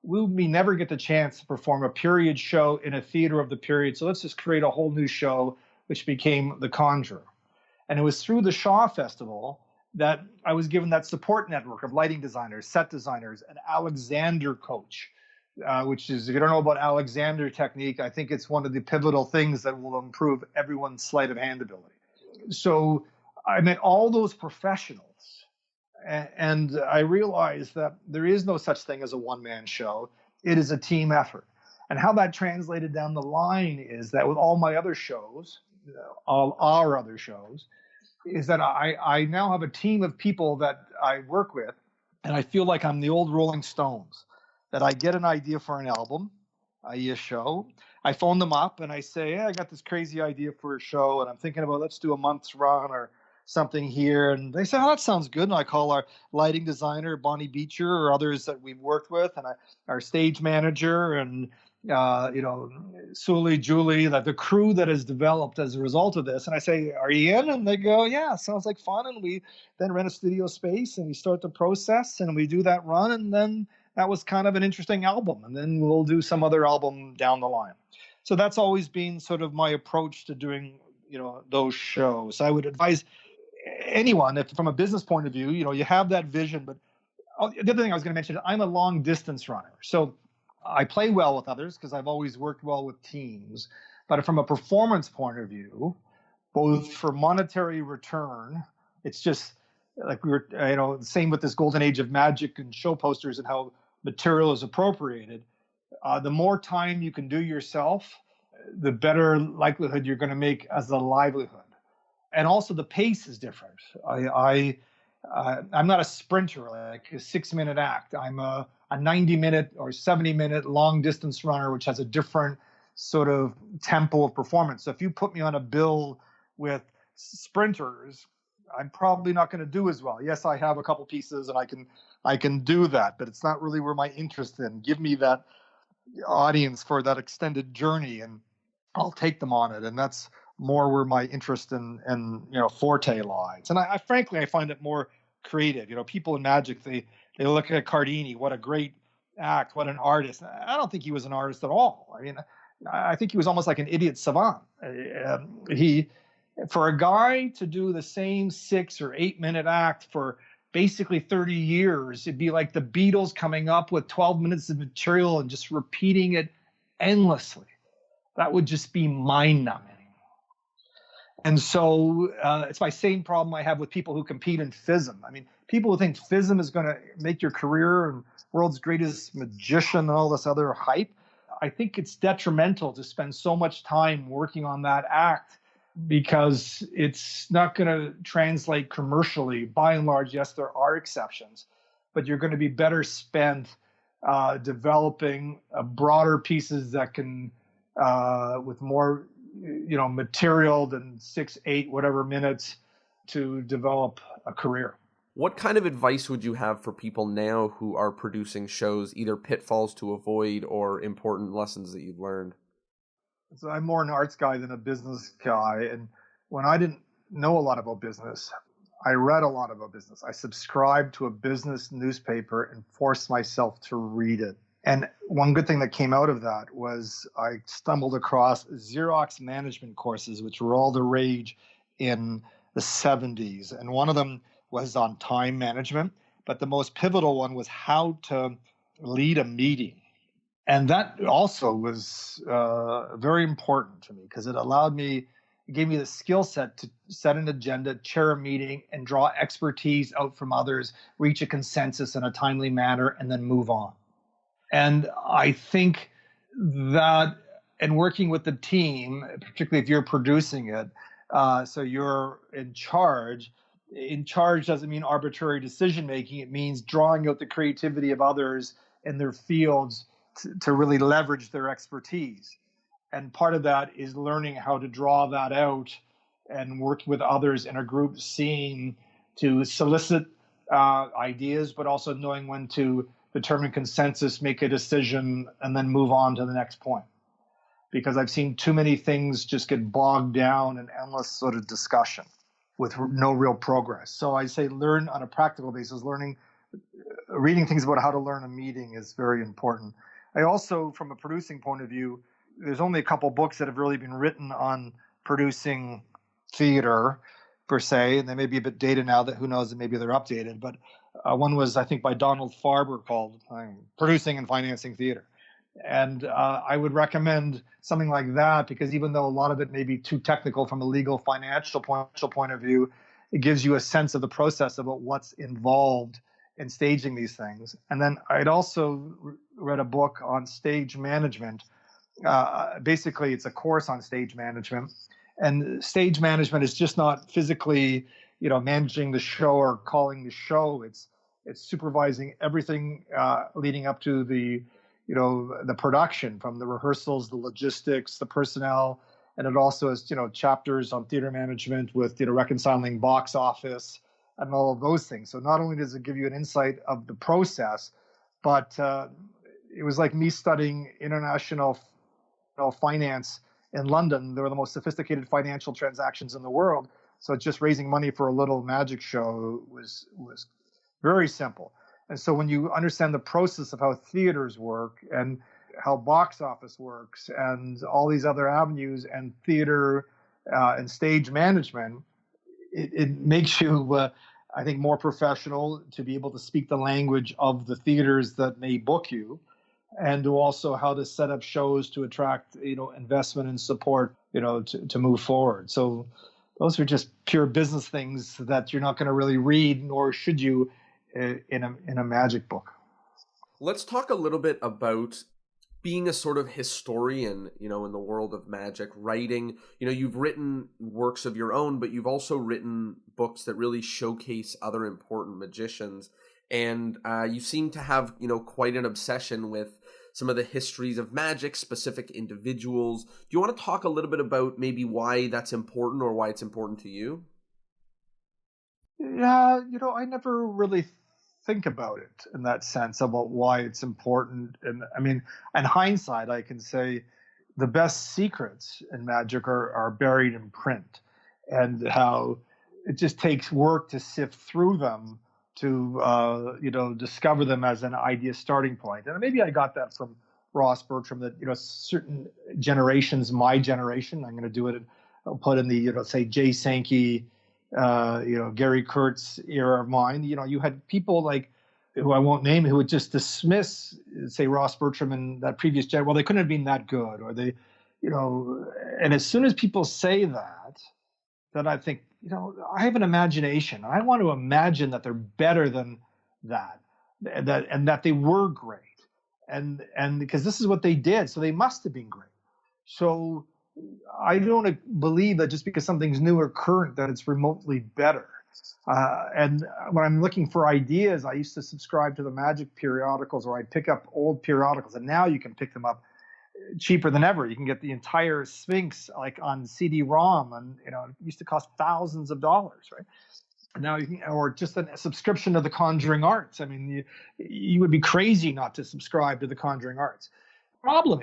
we never get the chance to perform a period show in a theater of the period. So let's just create a whole new show, which became The Conjurer. And it was through the Shaw Festival that I was given that support network of lighting designers, set designers, an Alexander coach, which is, if you don't know about Alexander technique, I think it's one of the pivotal things that will improve everyone's sleight of hand ability. So I met all those professionals, and I realized that there is no such thing as a one-man show. It is a team effort. And how that translated down the line is that with all my other shows, all our other shows, is that I now have a team of people that I work with, and I feel like I'm the old Rolling Stones, that I get an idea for an album, i.e. a show. I phone them up and I say, hey, I got this crazy idea for a show, and I'm thinking about, let's do a month's run or something here. And they say, oh, that sounds good. And I call our lighting designer, Bonnie Beecher, or others that we've worked with, and our stage manager, and Sully, Julie, the crew that has developed as a result of this. And I say, are you in? And they go, yeah, sounds like fun. And we then rent a studio space and we start the process and we do that run. And then that was kind of an interesting album. And then we'll do some other album down the line. So that's always been sort of my approach to doing, those shows. I would advise anyone, if from a business point of view, you have that vision. But the other thing I was going to mention, I'm a long distance runner. So I play well with others because I've always worked well with teams. But from a performance point of view, both for monetary return, it's just like we were, same with this golden age of magic and show posters and how material is appropriated. The more time you can do yourself, the better likelihood you're going to make as a livelihood. And also the pace is different. I'm not a sprinter, like a 6-minute act. I'm a 90-minute or 70-minute long distance runner, which has a different sort of tempo of performance. So if you put me on a bill with sprinters, I'm probably not going to do as well. Yes, I have a couple pieces and I can do that, but it's not really where my interest in. Give me that audience for that extended journey and I'll take them on it. And that's more where my interest and forte lies. And I frankly, I find it more creative. People in magic, they look at Cardini, what a great act, what an artist. I don't think he was an artist at all. I mean, I think he was almost like an idiot savant. For a guy to do the same 6 or 8 minute act for basically 30 years, it'd be like the Beatles coming up with 12 minutes of material and just repeating it endlessly. That would just be mind-numbing. And so it's my same problem I have with people who compete in FISM. I mean, people who think FISM is going to make your career and world's greatest magician and all this other hype, I think it's detrimental to spend so much time working on that act because it's not going to translate commercially. By and large, yes, there are exceptions, but you're going to be better spent developing broader pieces that can, with more material than 6, 8, whatever minutes to develop a career. What kind of advice would you have for people now who are producing shows, either pitfalls to avoid or important lessons that you've learned? So I'm more an arts guy than a business guy. And when I didn't know a lot about business, I read a lot about business. I subscribed to a business newspaper and forced myself to read it. And one good thing that came out of that was I stumbled across Xerox management courses, which were all the rage in the 70s. And one of them was on time management, but the most pivotal one was how to lead a meeting. And that also was very important to me because it gave me the skill set to set an agenda, chair a meeting, and draw expertise out from others, reach a consensus in a timely manner, and then move on. And I think that, and working with the team, particularly if you're producing it, so you're in charge. In charge doesn't mean arbitrary decision making. It means drawing out the creativity of others in their fields to really leverage their expertise. And part of that is learning how to draw that out and work with others in a group scene to solicit ideas, but also knowing when to determine consensus, make a decision, and then move on to the next point. Because I've seen too many things just get bogged down in endless sort of discussion with no real progress. So I say learn on a practical basis. Reading things about how to learn a meeting is very important. I also, from a producing point of view, there's only a couple books that have really been written on producing theater per se, and they may be a bit dated now, that who knows, and maybe they're updated. But one was, I think, by Donald Farber called Producing and Financing Theater. And I would recommend something like that, because even though a lot of it may be too technical from a legal financial point of view, it gives you a sense of the process about what's involved in staging these things. And then I'd also read a book on stage management. Basically, it's a course on stage management. And stage management is just not physically, managing the show or calling the show. It's supervising everything leading up to the production, from the rehearsals, the logistics, the personnel. And it also has, chapters on theater management with, reconciling box office and all of those things. So not only does it give you an insight of the process, but it was like me studying international finance in London. They were the most sophisticated financial transactions in the world. So just raising money for a little magic show was very simple. And so when you understand the process of how theaters work and how box office works and all these other avenues and theater and stage management, it makes you, I think, more professional to be able to speak the language of the theaters that may book you, and to also how to set up shows to attract, investment and support, to move forward. So those are just pure business things that you're not going to really read, nor should you, in a magic book. Let's talk a little bit about being a sort of historian, in the world of magic, writing. You've written works of your own, but you've also written books that really showcase other important magicians. And you seem to have, quite an obsession with some of the histories of magic, specific individuals. Do you want to talk a little bit about maybe why that's important, or why it's important to you? Yeah, I never really think about it in that sense about why it's important. And I mean, in hindsight, I can say the best secrets in magic are buried in print, and how it just takes work to sift through them to discover them as an idea starting point. And maybe I got that from Ross Bertram, that certain generations, my generation, I'm going to do it, I'll put in the say Jay Sankey, Gary Kurtz era of mine. You had people like, who I won't name, who would just dismiss, say, Ross Bertram and that previous gen. Well, they couldn't have been that good, or they, and as soon as people say that, then I think, I have an imagination. I want to imagine that they're better than that, and that they were great, and because this is what they did, so they must have been great. So I don't believe that just because something's new or current that it's remotely better. And when I'm looking for ideas, I used to subscribe to the magic periodicals, or I'd pick up old periodicals, and now you can pick them up cheaper than ever. You can get the entire Sphinx like on CD-ROM, and it used to cost thousands of dollars, right? Now you can, or just a subscription to the Conjuring Arts. I mean, you would be crazy not to subscribe to the Conjuring Arts. Problem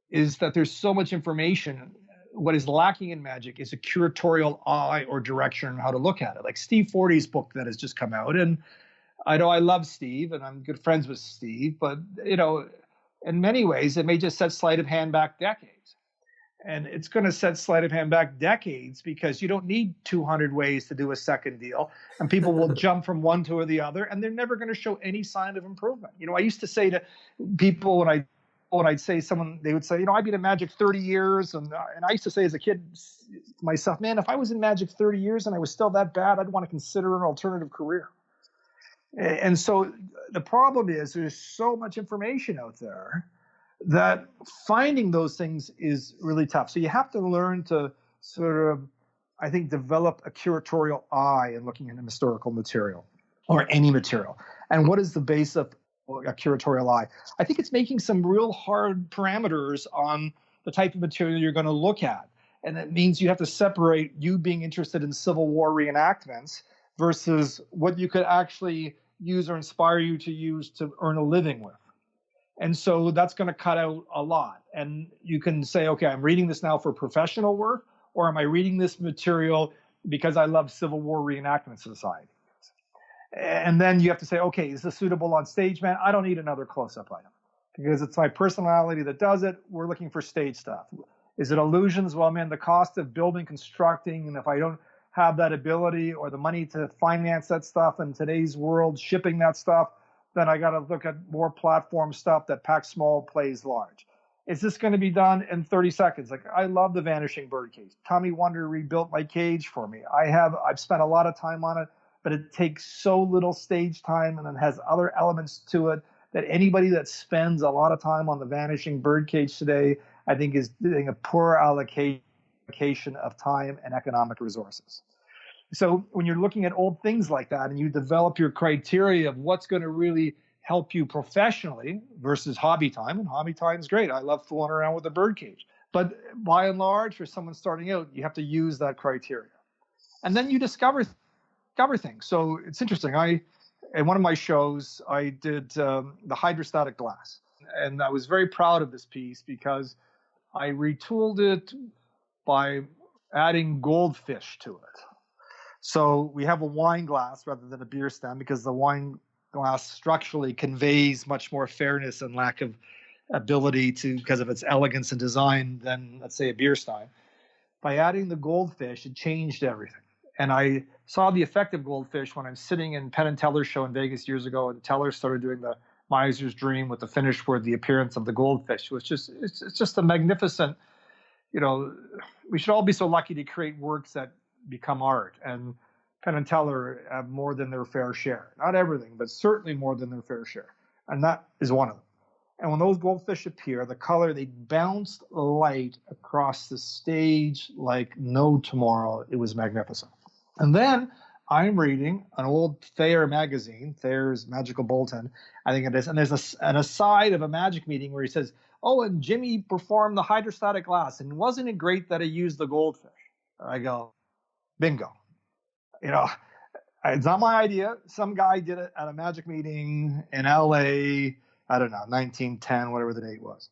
is that there's so much information. What is lacking in magic is a curatorial eye or direction on how to look at it. Like Steve Forte's book that has just come out, and I know I love Steve and I'm good friends with Steve, but in many ways it may just set sleight of hand back decades. And it's going to set sleight of hand back decades because you don't need 200 ways to do a second deal, and people will jump from one to the other, and they're never going to show any sign of improvement. I used to say to people when I'd say someone, they would say, I've been in magic 30 years. And I used to say as a kid myself, man, if I was in magic 30 years and I was still that bad, I'd want to consider an alternative career. And so the problem is there's so much information out there that finding those things is really tough. So you have to learn to sort of, I think, develop a curatorial eye in looking at historical material or any material. And what is the base of a curatorial eye? I think it's making some real hard parameters on the type of material you're going to look at. And that means you have to separate you being interested in Civil War reenactments versus what you could actually use or inspire you to use to earn a living with. And so that's going to cut out a lot. And you can say, okay, I'm reading this now for professional work, or am I reading this material because I love Civil War Reenactment Society? And then you have to say, okay, is this suitable on stage, man? I don't need another close-up item because it's my personality that does it. We're looking for stage stuff. Is it illusions? Well, man, the cost of building, constructing, and if I don't have that ability or the money to finance that stuff in today's world, shipping that stuff, then I got to look at more platform stuff that packs small, plays large. Is this going to be done in 30 seconds? Like, I love the Vanishing Birdcage. Tommy Wonder rebuilt my cage for me. I've spent a lot of time on it, but it takes so little stage time and it has other elements to it that anybody that spends a lot of time on the Vanishing Birdcage today, I think, is doing a poor allocation of time and economic resources. So when you're looking at old things like that and you develop your criteria of what's going to really help you professionally versus hobby time, and hobby time is great. I love fooling around with a birdcage. But by and large, for someone starting out, you have to use that criteria. And then you discover things. So it's interesting. In one of my shows, I did the hydrostatic glass. And I was very proud of this piece because I retooled it by adding goldfish to it. So we have a wine glass rather than a beer stem because the wine glass structurally conveys much more fairness and lack of ability because of its elegance and design than, let's say, a beer stein. By adding the goldfish, it changed everything. And I saw the effect of goldfish when I'm sitting in Penn and Teller's show in Vegas years ago, and Teller started doing the Miser's Dream with the finish where the appearance of the goldfish was it's just a magnificent, we should all be so lucky to create works that become art, and Penn and Teller have more than their fair share. Not everything, but certainly more than their fair share. And that is one of them. And when those goldfish appear, the color, they bounced light across the stage like no tomorrow. It was magnificent. And then I'm reading an old Thayer magazine, Thayer's Magical Bulletin, I think it is, and there's an aside of a magic meeting where he says, oh, and Jimmy performed the hydrostatic glass, and wasn't it great that he used the goldfish? I go, bingo. It's not my idea. Some guy did it at a magic meeting in LA, I don't know, 1910, whatever the date was.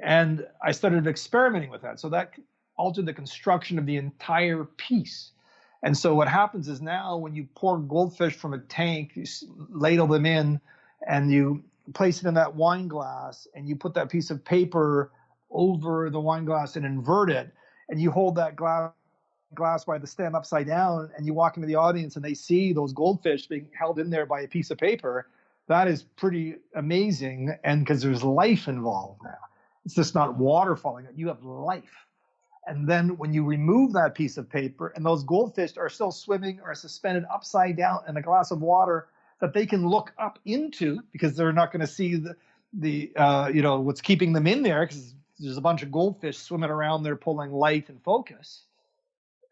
And I started experimenting with that. So that altered the construction of the entire piece. And so what happens is now when you pour goldfish from a tank, you ladle them in and you place it in that wine glass and you put that piece of paper over the wine glass and invert it, and you hold that glass by the stem upside down and you walk into the audience and they see those goldfish being held in there by a piece of paper. That is pretty amazing, and because there's life involved now. It's just not water falling out. You have life. And then when you remove that piece of paper and those goldfish are still swimming or suspended upside down in a glass of water that they can look up into, because they're not going to see the what's keeping them in there, because there's a bunch of goldfish swimming around there pulling light and focus.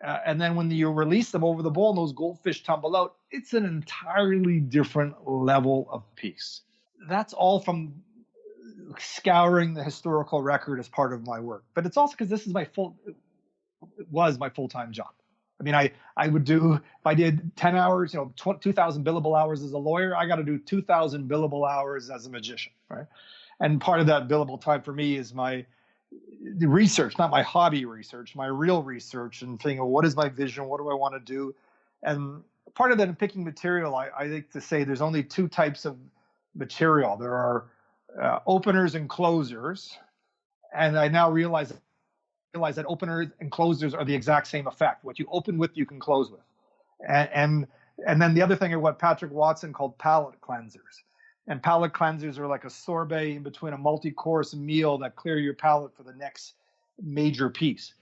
And then when you release them over the bowl and those goldfish tumble out, it's an entirely different level of piece. That's all from scouring the historical record as part of my work. But it's also because this is it was my full-time job. I mean, I would do, if I did 10 hours, 2,000 billable hours as a lawyer, I got to do 2,000 billable hours as a magician, right? And part of that billable time for me is the research, not my hobby research, my real research, and thinking, what is my vision? What do I want to do? And part of that in picking material, I like to say there's only two types of material. There are openers and closers. And I now realize that openers and closers are the exact same effect. What you open with, you can close with. And then the other thing are what Patrick Watson called palate cleansers. And palate cleansers are like a sorbet in between a multi-course meal that clear your palate for the next major piece.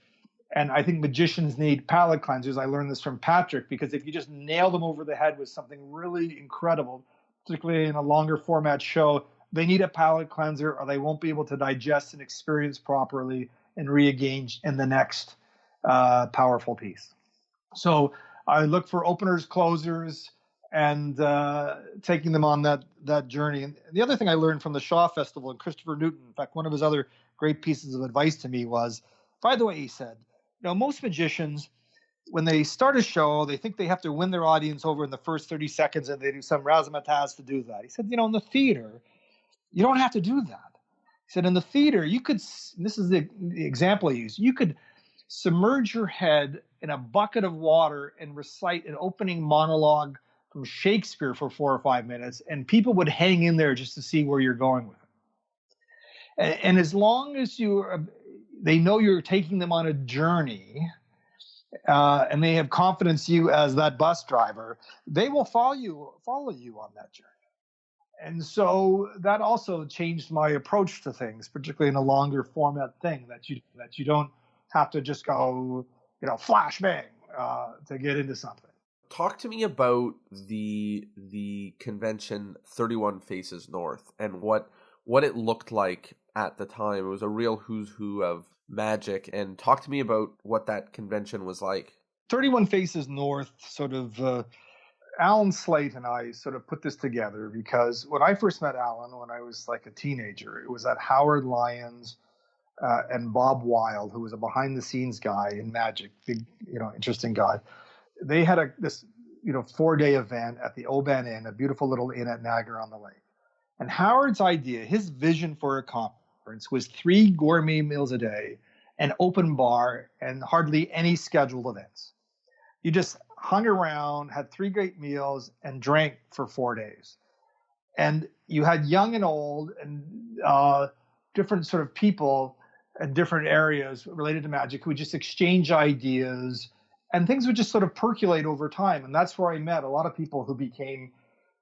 And I think magicians need palate cleansers. I learned this from Patrick, because if you just nail them over the head with something really incredible, particularly in a longer format show, they need a palate cleanser or they won't be able to digest and experience properly and re-engage in the next powerful piece. So I look for openers, closers, and taking them on that journey. And the other thing I learned from the Shaw Festival, and Christopher Newton, in fact, one of his other great pieces of advice to me was, by the way, he said, most magicians, when they start a show, they think they have to win their audience over in the first 30 seconds, and they do some razzmatazz to do that. He said, in the theater, you don't have to do that. He said, in the theater, you could, this is the example he used, you could submerge your head in a bucket of water and recite an opening monologue from Shakespeare for 4 or 5 minutes, and people would hang in there just to see where you're going with it. And as long as they know you're taking them on a journey, and they have confidence in you as that bus driver, they will follow you on that journey. And so that also changed my approach to things, particularly in a longer format thing that you don't have to just go, flash bang to get into something. Talk to me about the convention 31 Faces North and what it looked like at the time. It was a real who's who of magic, and talk to me about what that convention was like. 31 Faces North sort of Alan Slate and I sort of put this together because when I first met Alan when I was like a teenager, it was at Howard Lyons and Bob Wilde, who was a behind the scenes guy in magic, big, interesting guy. They had this 4-day event at the Oban Inn, a beautiful little inn at Niagara-on-the-Lake. And Howard's idea, his vision for a conference was 3 gourmet meals a day, an open bar, and hardly any scheduled events. You just hung around, had 3 great meals, and drank for 4 days. And you had young and old and different sort of people in different areas related to magic who would just exchange ideas, and things would just sort of percolate over time. And that's where I met a lot of people who became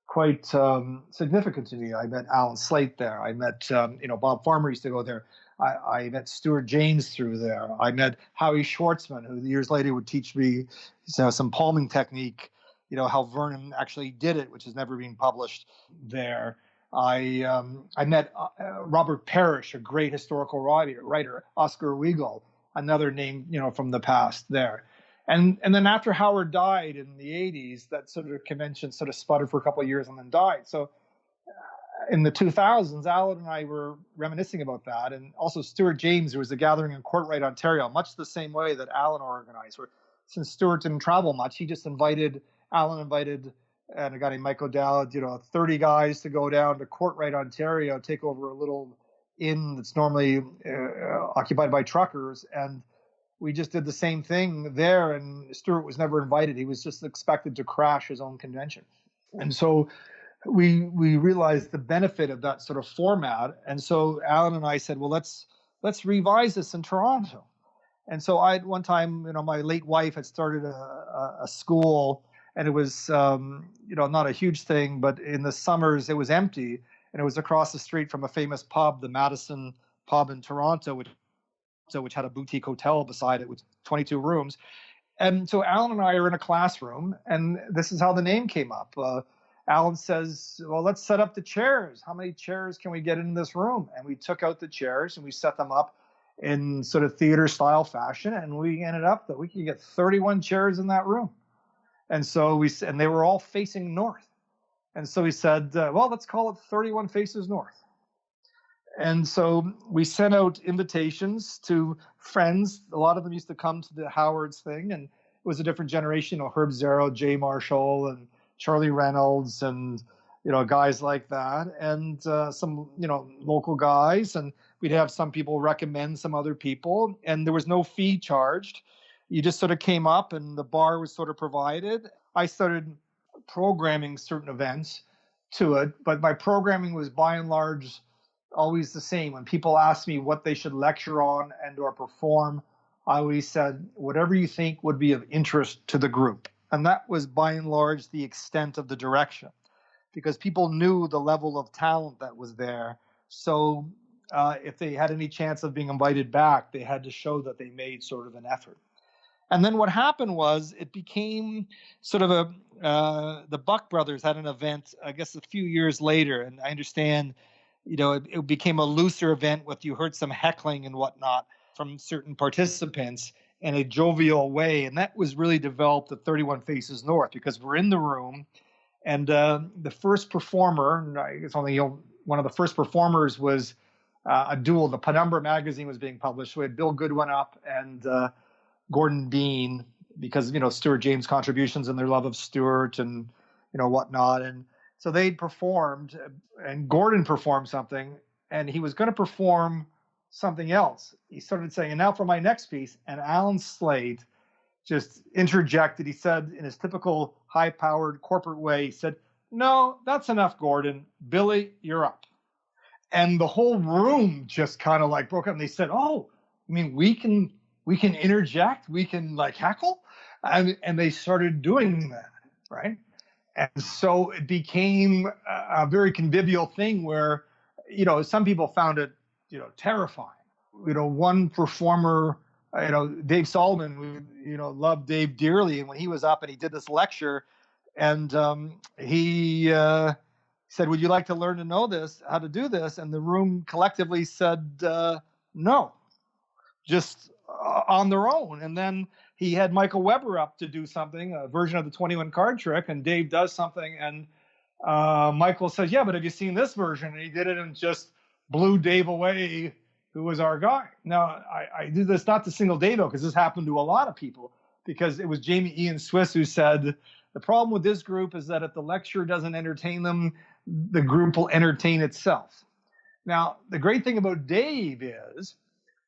quite significant to me. I met Alan Slate there. I met, Bob Farmer used to go there. I met Stuart James through there. I met Howie Schwartzman, who years later would teach me some palming technique, how Vernon actually did it, which has never been published there. I met Robert Parrish, a great historical writer, Oscar Weigel, another name, from the past there. And then after Howard died in the 80s, that sort of convention sort of sputtered for a couple of years and then died. So in the 2000s, Alan and I were reminiscing about that. And also Stuart James, there was a gathering in Courtright, Ontario, much the same way that Alan organized, where since Stuart didn't travel much, Alan invited and a guy named Mike O'Dowd, 30 guys to go down to Courtright, Ontario, take over a little inn that's normally occupied by truckers. And we just did the same thing there, and Stuart was never invited. He was just expected to crash his own convention. And so we realized the benefit of that sort of format. And so Alan and I said, well, let's revise this in Toronto. And so one time, my late wife had started a school, and it was, not a huge thing, but in the summers it was empty, and it was across the street from a famous pub, the Madison Pub in Toronto, which had a boutique hotel beside it with 22 rooms. And so Alan and I are in a classroom, and this is how the name came up. Alan says, well, let's set up the chairs. How many chairs can we get in this room? And we took out the chairs and we set them up in sort of theater style fashion. And we ended up that we could get 31 chairs in that room. And so and they were all facing north. And so we said, well, let's call it 31 Faces North. And so we sent out invitations to friends. A lot of them used to come to the Howard's thing, and it was a different generation, Herb Zero, Jay Marshall, and Charlie Reynolds, and guys like that, and some local guys. And we'd have some people recommend some other people, and there was no fee charged. You just sort of came up, and the bar was sort of provided. I started programming certain events to it, but my programming was by and large always the same. When people asked me what they should lecture on and or perform, I always said, whatever you think would be of interest to the group. And that was by and large the extent of the direction, because people knew the level of talent that was there. So if they had any chance of being invited back, they had to show that they made sort of an effort. And then what happened was it became sort of the Buck Brothers had an event, I guess, a few years later. And I understand, it became a looser event with, you heard some heckling and whatnot from certain participants in a jovial way. And that was really developed at 31 Faces North, because we're in the room, and the first performer, it's only one of the first performers, was a duel. The Penumbra magazine was being published. So we had Bill Goodwin up and Gordon Bean, because, Stuart James' contributions and their love of Stuart and, whatnot. And so they'd performed, and Gordon performed something, and he was going to perform something else. He started saying, and now for my next piece. And Alan Slate just interjected. He said, in his typical high-powered corporate way, he said, no, that's enough, Gordon. Billy, you're up. And the whole room just kind of like broke up, and they said, oh, I mean, we can interject, we can like heckle. And they started doing that, right? And so it became a very convivial thing where, some people found it, terrifying. One performer, Dave Solomon, loved Dave dearly. And when he was up and he did this lecture, and he said, "Would you like to learn to know this, how to do this?" And the room collectively said, "No, just on their own." And then he had Michael Weber up to do something, a version of the 21 card trick, and Dave does something, and Michael says, "Yeah, but have you seen this version?" And he did it and just blew Dave away, who was our guy. Now, I do this not to single Dave out, because this happened to a lot of people, because it was Jamie Ian Swiss who said, "The problem with this group is that if the lecture doesn't entertain them, the group will entertain itself." Now, the great thing about Dave is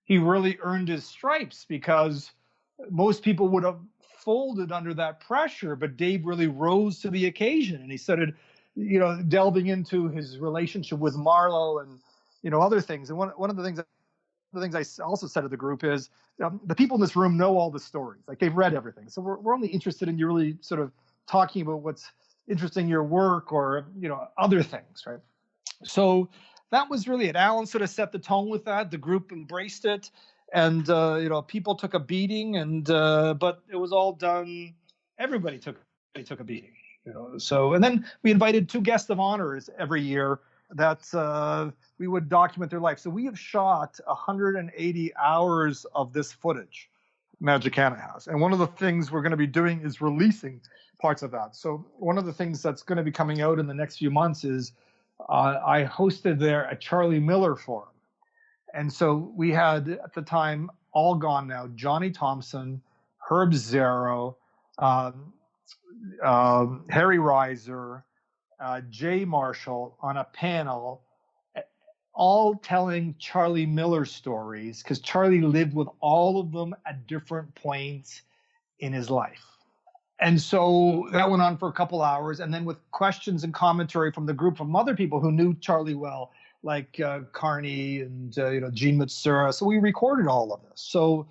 he really earned his stripes, because most people would have folded under that pressure, but Dave really rose to the occasion, and he started, delving into his relationship with Marlowe and, other things. And one of the things I also said to the group is, the people in this room know all the stories, like they've read everything. So we're only interested in you really sort of talking about what's interesting in your work, or, other things, right? So that was really it. Alan sort of set the tone with that. The group embraced it, and people took a beating, and but it was all done. Everybody took a beating, So, and then we invited 2 guests of honors every year that we would document their life. So we have shot 180 hours of this footage, Magicana has, and one of the things we're going to be doing is releasing parts of that. So one of the things that's going to be coming out in the next few months is, I hosted there a Charlie Miller forum. And so we had, at the time, all gone now, Johnny Thompson, Herb Zero, Harry Reiser, Jay Marshall on a panel, all telling Charlie Miller stories, because Charlie lived with all of them at different points in his life. And so that went on for a couple hours, and then with questions and commentary from the group from other people who knew Charlie well, like Carney and Gene Matsura. So we recorded all of this. So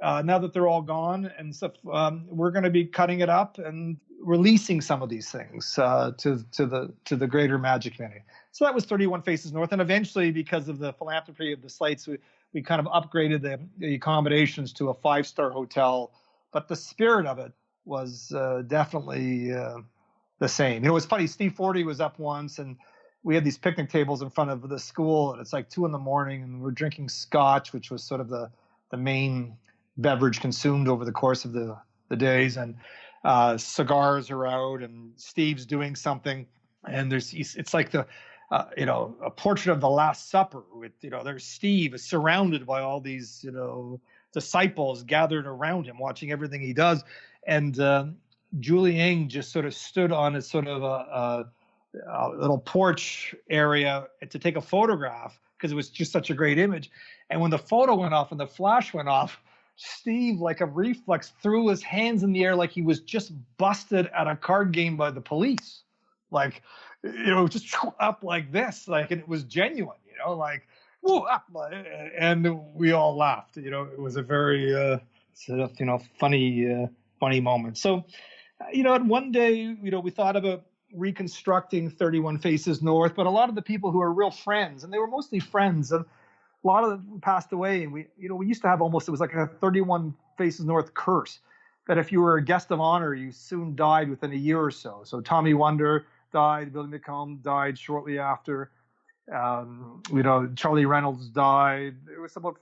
now that they're all gone and stuff, we're going to be cutting it up and releasing some of these things to the greater magic community. So that was 31 Faces North, and eventually, because of the philanthropy of the slates, we kind of upgraded the accommodations to a 5-star hotel. But the spirit of it was definitely the same. It was funny. Steve Forty was up once, and we had these picnic tables in front of the school, and it's like 2 a.m, and we're drinking scotch, which was sort of the main beverage consumed over the course of the days, and cigars are out, and Steve's doing something, and it's like a portrait of the Last Supper with, there's Steve surrounded by all these, disciples gathered around him, watching everything he does. And Julie Ng just sort of stood on a sort of a little porch area to take a photograph, because it was just such a great image. And when the photo went off and the flash went off, Steve, like a reflex, threw his hands in the air like he was just busted at a card game by the police. Like, just up like this, like, and it was genuine, like, whoa, up, and we all laughed. It was a very sort of, funny moment. So, one day, we thought about reconstructing 31 Faces North, but a lot of the people who are real friends, and they were mostly friends, and a lot of them passed away. And we used to have it was like a 31 Faces North curse, that if you were a guest of honor, you soon died within a year or so. So Tommy Wonder died, Billy McComb died shortly after. Charlie Reynolds died. It was about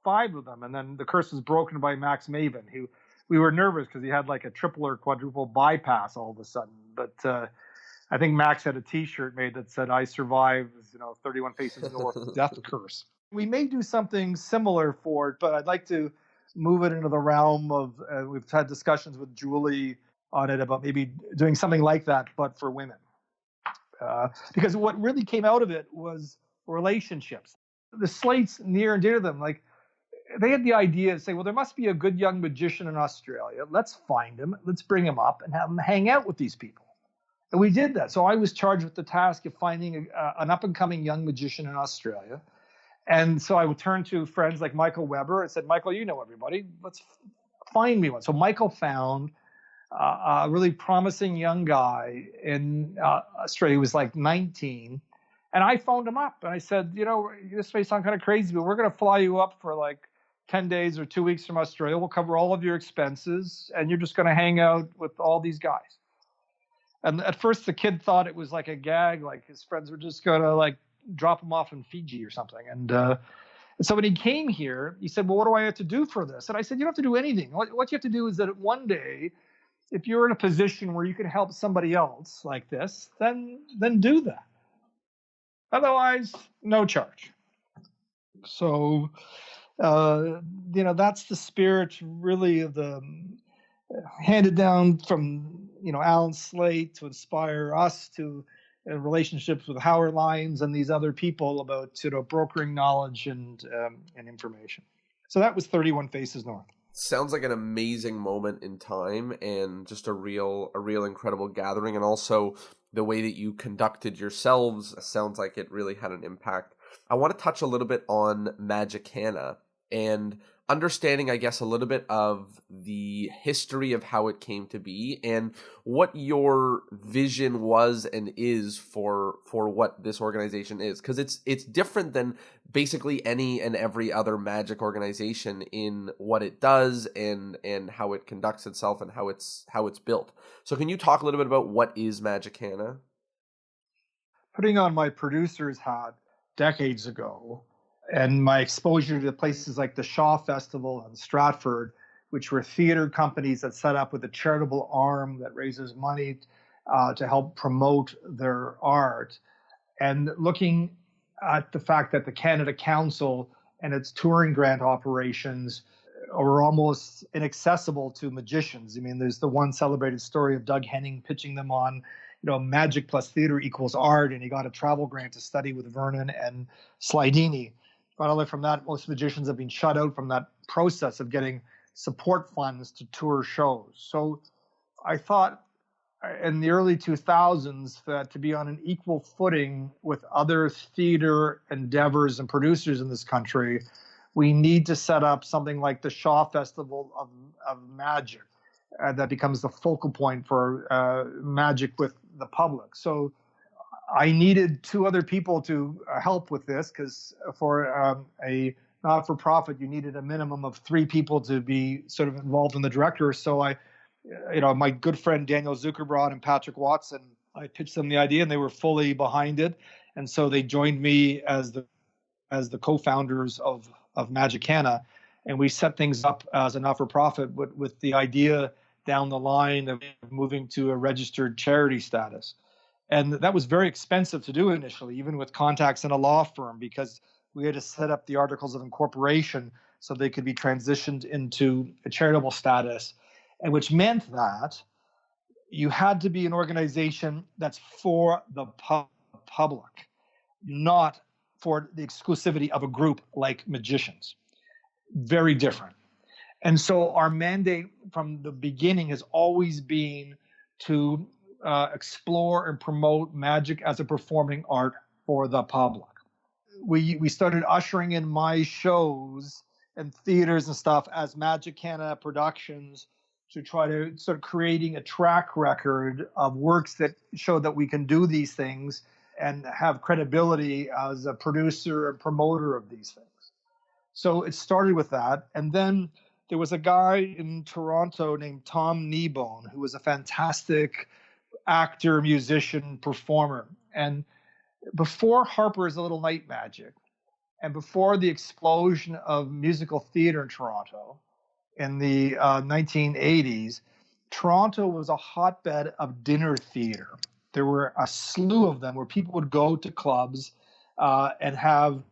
5 of them, and then the curse was broken by Max Maven, who we were nervous because he had like a triple or quadruple bypass all of a sudden. But I think Max had a T-shirt made that said, "I survived, 31 Faces North death curse." We may do something similar for it, but I'd like to move it into the realm of, we've had discussions with Julie on it about maybe doing something like that, but for women. Because what really came out of it was relationships. The slates near and dear to them, like, they had the idea to say, well, there must be a good young magician in Australia. Let's find him. Let's bring him up and have him hang out with these people. And we did that. So I was charged with the task of finding an up-and-coming young magician in Australia. And so I would turn to friends like Michael Weber and said, Michael, you know everybody. Let's find me one. So Michael found A really promising young guy in Australia. He was like 19. And I phoned him up and I said, this may sound kind of crazy, but we're going to fly you up for like 10 days or 2 weeks from Australia. We'll cover all of your expenses and you're just going to hang out with all these guys. And at first the kid thought it was like a gag, like his friends were just going to like drop him off in Fiji or something. And so when he came here, he said, well, what do I have to do for this? And I said, you don't have to do anything. What you have to do is that one day, if you're in a position where you can help somebody else like this, then do that. Otherwise, no charge. So, that's the spirit really of the handed down from, Alan Slate to inspire us to relationships with Howard Lyons and these other people about, brokering knowledge and information. So that was 31 Faces North. Sounds like an amazing moment in time and just a real incredible gathering. And also the way that you conducted yourselves sounds like it really had an impact. I want to touch a little bit on Magicana and understanding, I guess, a little bit of the history of how it came to be and what your vision was and is for what this organization is. Because it's different than basically any and every other magic organization in what it does and how it conducts itself and how it's built. So can you talk a little bit about what is Magicana? Putting on my producer's hat decades ago, and my exposure to places like the Shaw Festival in Stratford, which were theater companies that set up with a charitable arm that raises money to help promote their art, and looking at the fact that the Canada Council and its touring grant operations are almost inaccessible to magicians. I mean, there's the one celebrated story of Doug Henning pitching them on, magic plus theater equals art, and he got a travel grant to study with Vernon and Slidini. Finally, from that, most magicians have been shut out from that process of getting support funds to tour shows. So I thought in the early 2000s that to be on an equal footing with other theater endeavors and producers in this country, we need to set up something like the Shaw Festival of Magic that becomes the focal point for magic with the public. So I needed two other people to help with this because for a not-for-profit, you needed a minimum of 3 people to be sort of involved in the director. So my good friend Daniel Zuckerbrod and Patrick Watson, I pitched them the idea and they were fully behind it. And so they joined me as the co-founders of Magicana. And we set things up as a not-for-profit with the idea down the line of moving to a registered charity status. And that was very expensive to do initially, even with contacts in a law firm, because we had to set up the articles of incorporation so they could be transitioned into a charitable status, and which meant that you had to be an organization that's for the public, not for the exclusivity of a group like magicians. Very different. And so our mandate from the beginning has always been to explore and promote magic as a performing art for the public. We started ushering in my shows and theaters and stuff as Magicana Productions to try to start creating a track record of works that show that we can do these things and have credibility as a producer and promoter of these things. So it started with that. And then there was a guy in Toronto named Tom Kneebone, who was a fantastic actor, musician, performer. And before Harper's Little Night Magic, and before the explosion of musical theater in Toronto in the 1980s, Toronto was a hotbed of dinner theater. There were a slew of them where people would go to clubs and have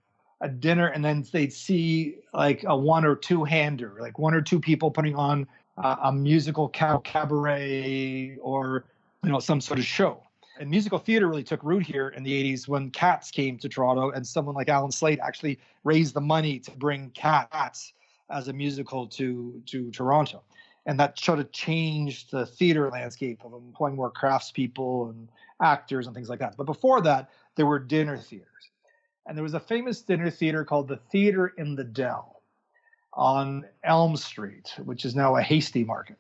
a dinner, and then they'd see like a 1 or 2 hander, like 1 or 2 people putting on a musical cabaret or some sort of show. And musical theater really took root here in the 80s when Cats came to Toronto, and someone like Alan Slate actually raised the money to bring Cats as a musical to Toronto. And that sort of changed the theater landscape of employing more craftspeople and actors and things like that. But before that, there were dinner theaters. And there was a famous dinner theater called the Theater in the Dell on Elm Street, which is now a Hasty Market.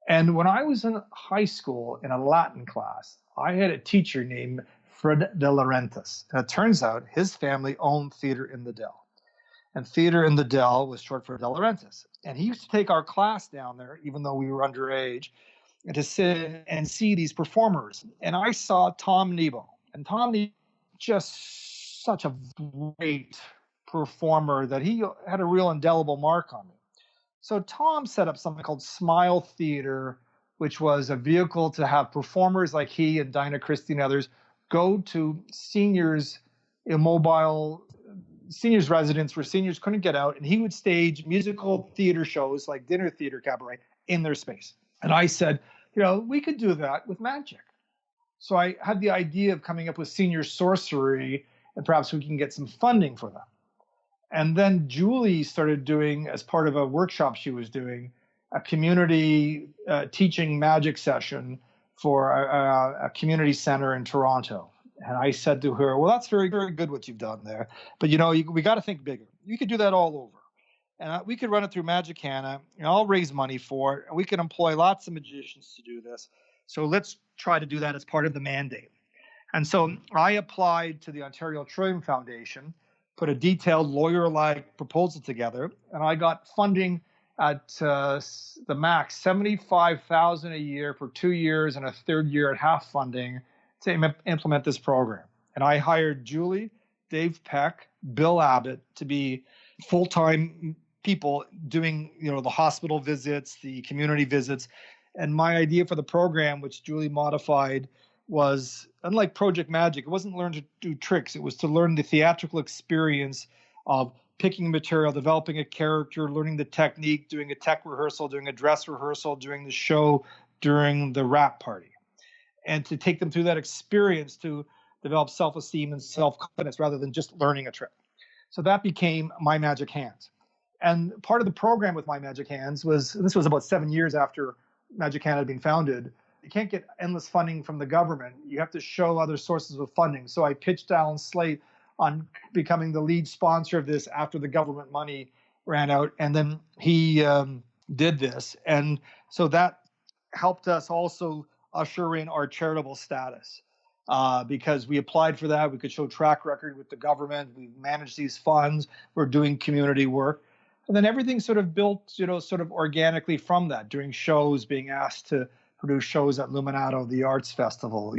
And when I was in high school in a Latin class, I had a teacher named Fred De Laurentiis. And it turns out his family owned Theater in the Dell. And Theater in the Dell was short for De Laurentiis. And he used to take our class down there, even though we were underage, and to sit and see these performers. And I saw Tom Nebo. And Tom Nebo, just such a great performer that he had a real indelible mark on me. So Tom set up something called Smile Theater, which was a vehicle to have performers like he and Dinah Christie and others go to seniors, immobile seniors residence where seniors couldn't get out, and he would stage musical theater shows like dinner theater cabaret in their space. And I said, we could do that with magic. So I had the idea of coming up with senior sorcery, and perhaps we can get some funding for that. And then Julie started doing, as part of a workshop she was doing, a community teaching magic session for a community center in Toronto. And I said to her, well, that's very, very good what you've done there. But, we got to think bigger. You could do that all over. And we could run it through Magicana, and I'll raise money for it. And we can employ lots of magicians to do this. So let's try to do that as part of the mandate. And so I applied to the Ontario Trillium Foundation, put a detailed lawyer-like proposal together, and I got funding at the max, $75,000 a year for 2 years and a third year at half funding to implement this program. And I hired Julie, Dave Peck, Bill Abbott to be full-time people doing, the hospital visits, the community visits. And my idea for the program, which Julie modified, was, unlike Project Magic, it wasn't learn to do tricks. It was to learn the theatrical experience of picking material, developing a character, learning the technique, doing a tech rehearsal, doing a dress rehearsal, during the show, during the wrap party. And to take them through that experience to develop self-esteem and self-confidence rather than just learning a trick. So that became My Magic Hands. And part of the program with My Magic Hands was, this was about 7 years after Magicana had been founded, you can't get endless funding from the government. You have to show other sources of funding. So I pitched Alan Slate on becoming the lead sponsor of this after the government money ran out. And then he did this. And so that helped us also usher in our charitable status because we applied for that. We could show track record with the government. We managed these funds. We're doing community work. And then everything sort of built, sort of organically from that, during shows, being asked to produce shows at Luminato, the arts festival,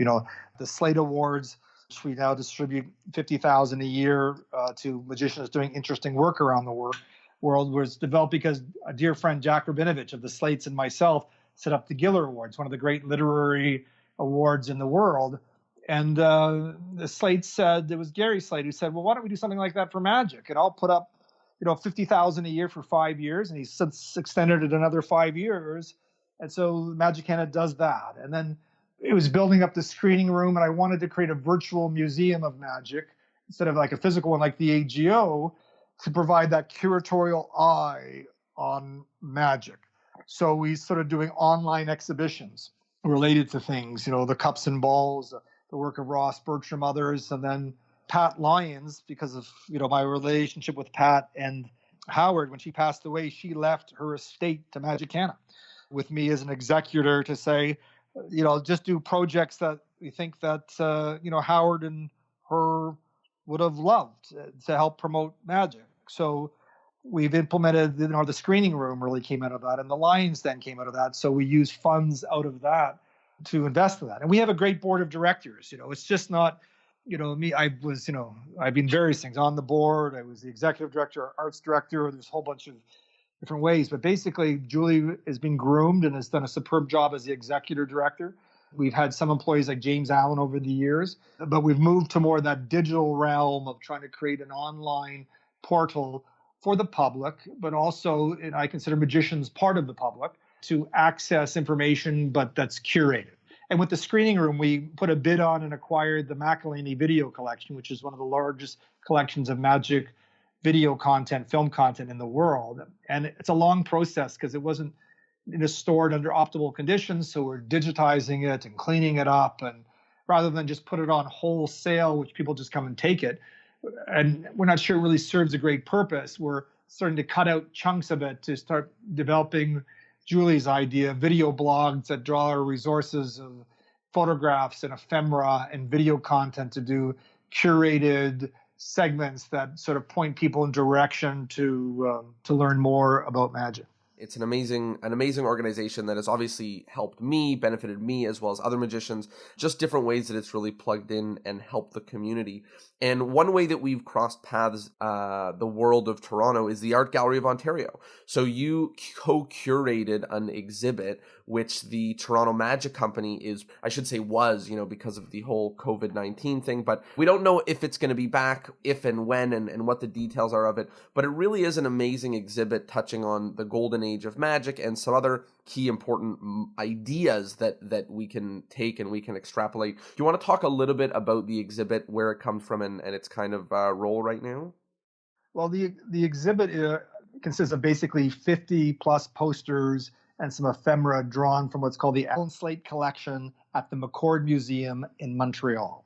the Slate Awards, which we now distribute $50,000 a year to magicians doing interesting work around the world, was developed because a dear friend, Jack Rabinovich of the Slates, and myself set up the Giller Awards, one of the great literary awards in the world. And the Slate said, it was Gary Slate who said, well, why don't we do something like that for magic? And I'll put up $50,000 a year for 5 years, and he's since extended it another 5 years. And so Magicana does that. And then it was building up the screening room, and I wanted to create a virtual museum of magic instead of like a physical one like the AGO to provide that curatorial eye on magic. So we started doing online exhibitions related to things, the cups and balls, the work of Ross Bertram, others, and then Pat Lyons, because of my relationship with Pat and Howard. When she passed away, she left her estate to Magicana with me as an executor to say, just do projects that we think that Howard and her would have loved to help promote magic. So we've implemented, the screening room really came out of that, and the Lions then came out of that. So we use funds out of that to invest in that, and we have a great board of directors. It's just not. Me, I've been various things on the board. I was the executive director, arts director. There's a whole bunch of different ways. But basically, Julie has been groomed and has done a superb job as the executive director. We've had some employees like James Allen over the years, but we've moved to more of that digital realm of trying to create an online portal for the public, but also, and I consider magicians part of the public, to access information, but that's curated. And with the screening room, we put a bid on and acquired the McElhaney Video Collection, which is one of the largest collections of magic video content, film content in the world. And it's a long process because it wasn't stored under optimal conditions. So we're digitizing it and cleaning it up. And rather than just put it on wholesale, which people just come and take it, and we're not sure it really serves a great purpose, we're starting to cut out chunks of it to start developing Julie's idea, video blogs that draw our resources of photographs and ephemera and video content to do curated segments that sort of point people in direction to learn more about magic. It's an amazing organization that has obviously helped me, benefited me, as well as other magicians, just different ways that it's really plugged in and helped the community. And one way that we've crossed paths, the world of Toronto, is the Art Gallery of Ontario. So you co-curated an exhibit, which the Toronto Magic Company was, because of the whole COVID-19 thing, but we don't know if it's going to be back, if and when, and what the details are of it. But it really is an amazing exhibit touching on the golden age of magic and some other key important ideas that we can take and we can extrapolate. Do you want to talk a little bit about the exhibit, where it comes from, and its kind of role right now? Well, the exhibit consists of basically 50 plus posters and some ephemera drawn from what's called the Alan Slate collection at the McCord Museum in Montreal.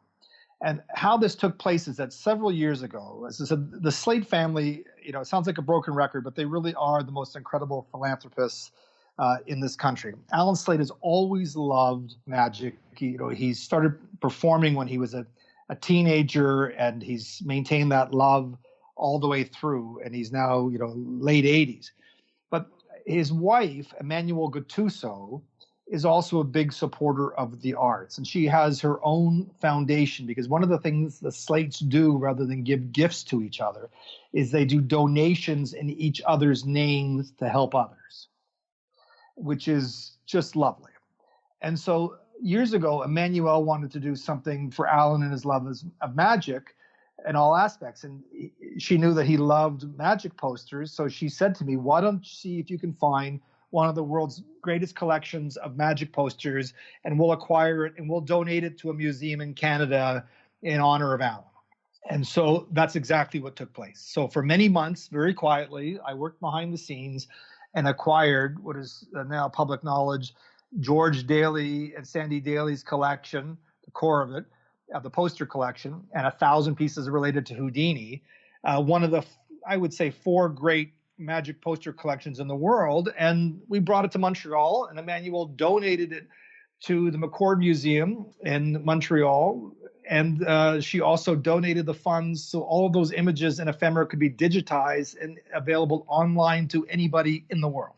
And how this took place is that several years ago, as I said, the Slate family, it sounds like a broken record, but they really are the most incredible philanthropists in this country. Alan Slate has always loved magic. He started performing when he was a teenager, and he's maintained that love all the way through, and he's now, late 80s. But his wife, Emmanuelle Gattuso, is also a big supporter of the arts. And she has her own foundation, because one of the things the Slates do, rather than give gifts to each other, is they do donations in each other's names to help others, which is just lovely. And so years ago, Emmanuelle wanted to do something for Alan and his love of magic in all aspects. And she knew that he loved magic posters. So she said to me, why don't you see if you can find one of the world's greatest collections of magic posters, and we'll acquire it and we'll donate it to a museum in Canada in honor of Alan. And so that's exactly what took place. So for many months, very quietly, I worked behind the scenes and acquired what is now public knowledge, George Daly and Sandy Daly's collection, the core of it, the poster collection, and 1,000 pieces related to Houdini, one of the, I would say, 4 great magic poster collections in the world. And we brought it to Montreal, and Emmanuelle donated it to the McCord Museum in Montreal. And she also donated the funds so all of those images and ephemera could be digitized and available online to anybody in the world.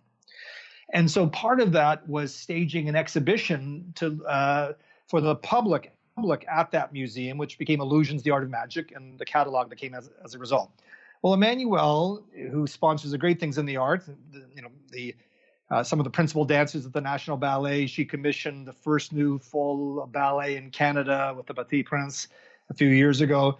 And so part of that was staging an exhibition for the public at that museum, which became Illusions, the Art of Magic, and the catalog that came as a result. Well, Emmanuelle, who sponsors the great things in the arts, some of the principal dancers at the National Ballet, she commissioned the first new full ballet in Canada with the Petit Prince a few years ago.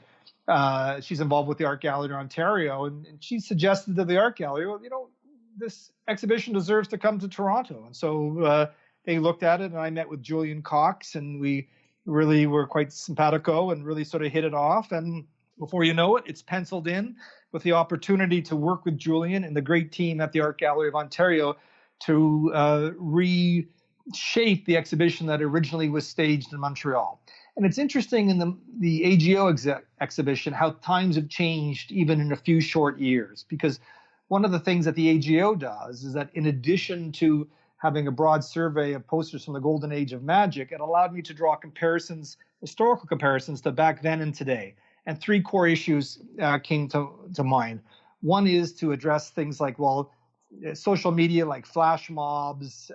She's involved with the Art Gallery in Ontario, and she suggested to the Art Gallery, well, this exhibition deserves to come to Toronto. And so they looked at it, and I met with Julian Cox, and we really were quite simpatico and really sort of hit it off. And before you know it, it's penciled in, with the opportunity to work with Julian and the great team at the Art Gallery of Ontario to reshape the exhibition that originally was staged in Montreal. And it's interesting in the AGO exhibition how times have changed even in a few short years, because one of the things that the AGO does is that in addition to having a broad survey of posters from the golden age of magic, it allowed me to draw historical comparisons to back then and today. And 3 core issues came to mind. One is to address things like, social media like flash mobs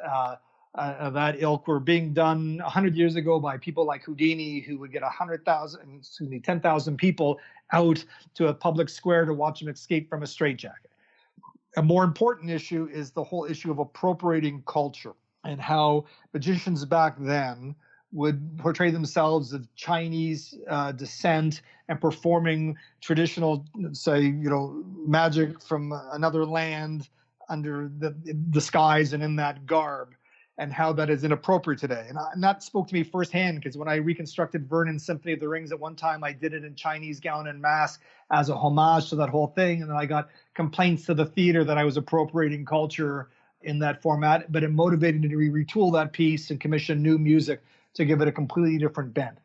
of that ilk were being done 100 years ago by people like Houdini, who would get 10,000 people out to a public square to watch them escape from a straitjacket. A more important issue is the whole issue of appropriating culture, and how magicians back then would portray themselves of Chinese descent and performing traditional, magic from another land under the disguise and in that garb, and how that is inappropriate today. And that spoke to me firsthand, because when I reconstructed Vernon's Symphony of the Rings at one time, I did it in Chinese gown and mask as a homage to that whole thing. And then I got complaints to the theater that I was appropriating culture in that format, but it motivated me to retool that piece and commission new music to give it a completely different bent.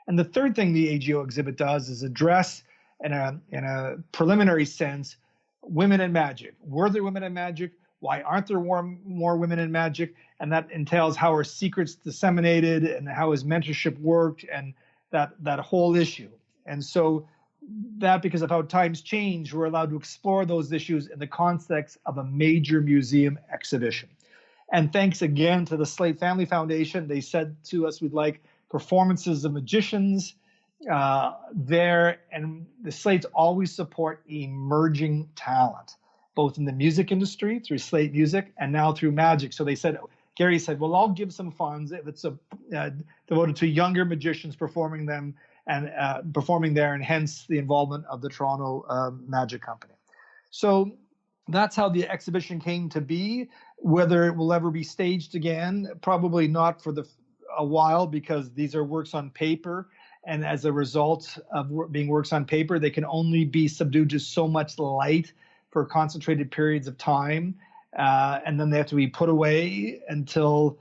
And the third thing the AGO exhibit does is address, in a preliminary sense, women in magic. Were there women in magic? Why aren't there more women in magic? And that entails how are secrets disseminated and how has mentorship worked and that whole issue. And so that, because of how times change, we're allowed to explore those issues in the context of a major museum exhibition. And thanks again to the Slate Family Foundation, they said to us we'd like performances of magicians there. And the Slates always support emerging talent, both in the music industry through Slate Music and now through magic. So they said, Gary said, well, I'll give some funds if it's devoted to younger magicians performing them and performing there, and hence the involvement of the Toronto Magic Company. So that's how the exhibition came to be. Whether it will ever be staged again, probably not for a while, because these are works on paper. And as a result of being works on paper, they can only be subdued to so much light for concentrated periods of time. And then they have to be put away until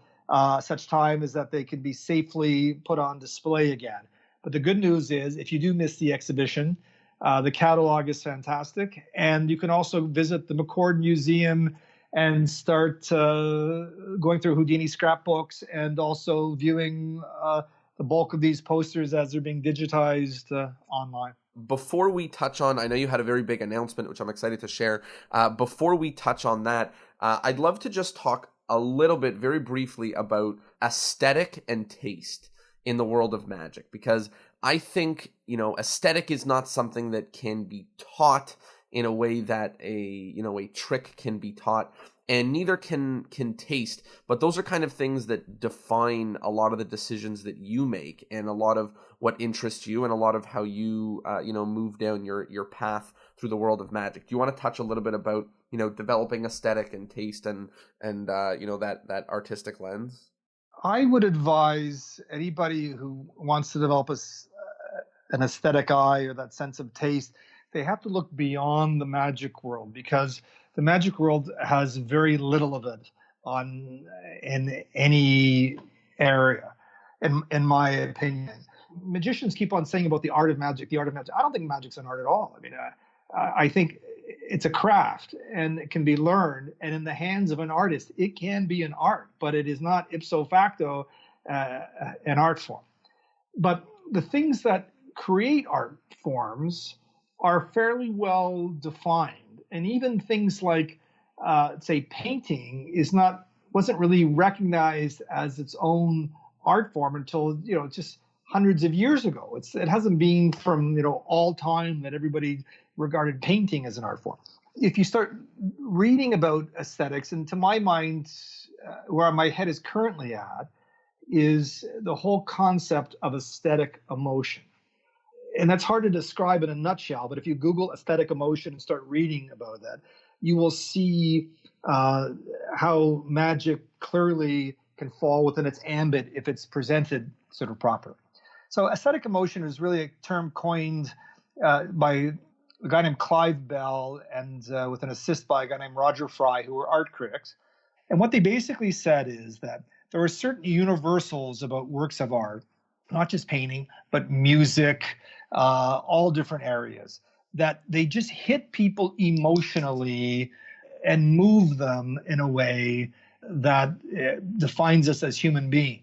such time as that they can be safely put on display again. But the good news is, if you do miss the exhibition, the catalog is fantastic. And you can also visit the McCord Museum and start going through Houdini scrapbooks and also viewing the bulk of these posters as they're being digitized online. Before we touch on, I know you had a very big announcement, which I'm excited to share. Before we touch on that, I'd love to just talk a little bit, very briefly, about aesthetic and taste in the world of magic, because I think, aesthetic is not something that can be taught in a way that a trick can be taught, and neither can taste. But those are kind of things that define a lot of the decisions that you make, and a lot of what interests you, and a lot of how you move down your path through the world of magic. Do you want to touch a little bit about developing aesthetic and taste and that artistic lens? I would advise anybody who wants to develop an aesthetic eye or that sense of taste, they have to look beyond the magic world, because the magic world has very little of it in any area, in my opinion. Magicians keep on saying about the art of magic, the art of magic. I don't think magic's an art at all. I mean, I think it's a craft, and it can be learned. And in the hands of an artist, it can be an art, but it is not ipso facto an art form. But the things that create art forms are fairly well defined. And even things like, say, painting wasn't really recognized as its own art form until, just hundreds of years ago. It hasn't been from, all time that everybody regarded painting as an art form. If you start reading about aesthetics, and to my mind, where my head is currently at, is the whole concept of aesthetic emotion. And that's hard to describe in a nutshell, but if you Google aesthetic emotion and start reading about that, you will see how magic clearly can fall within its ambit if it's presented sort of properly. So aesthetic emotion is really a term coined by a guy named Clive Bell and with an assist by a guy named Roger Fry, who were art critics. And what they basically said is that there are certain universals about works of art, not just painting, but music, all different areas, that they just hit people emotionally and move them in a way that defines us as human beings.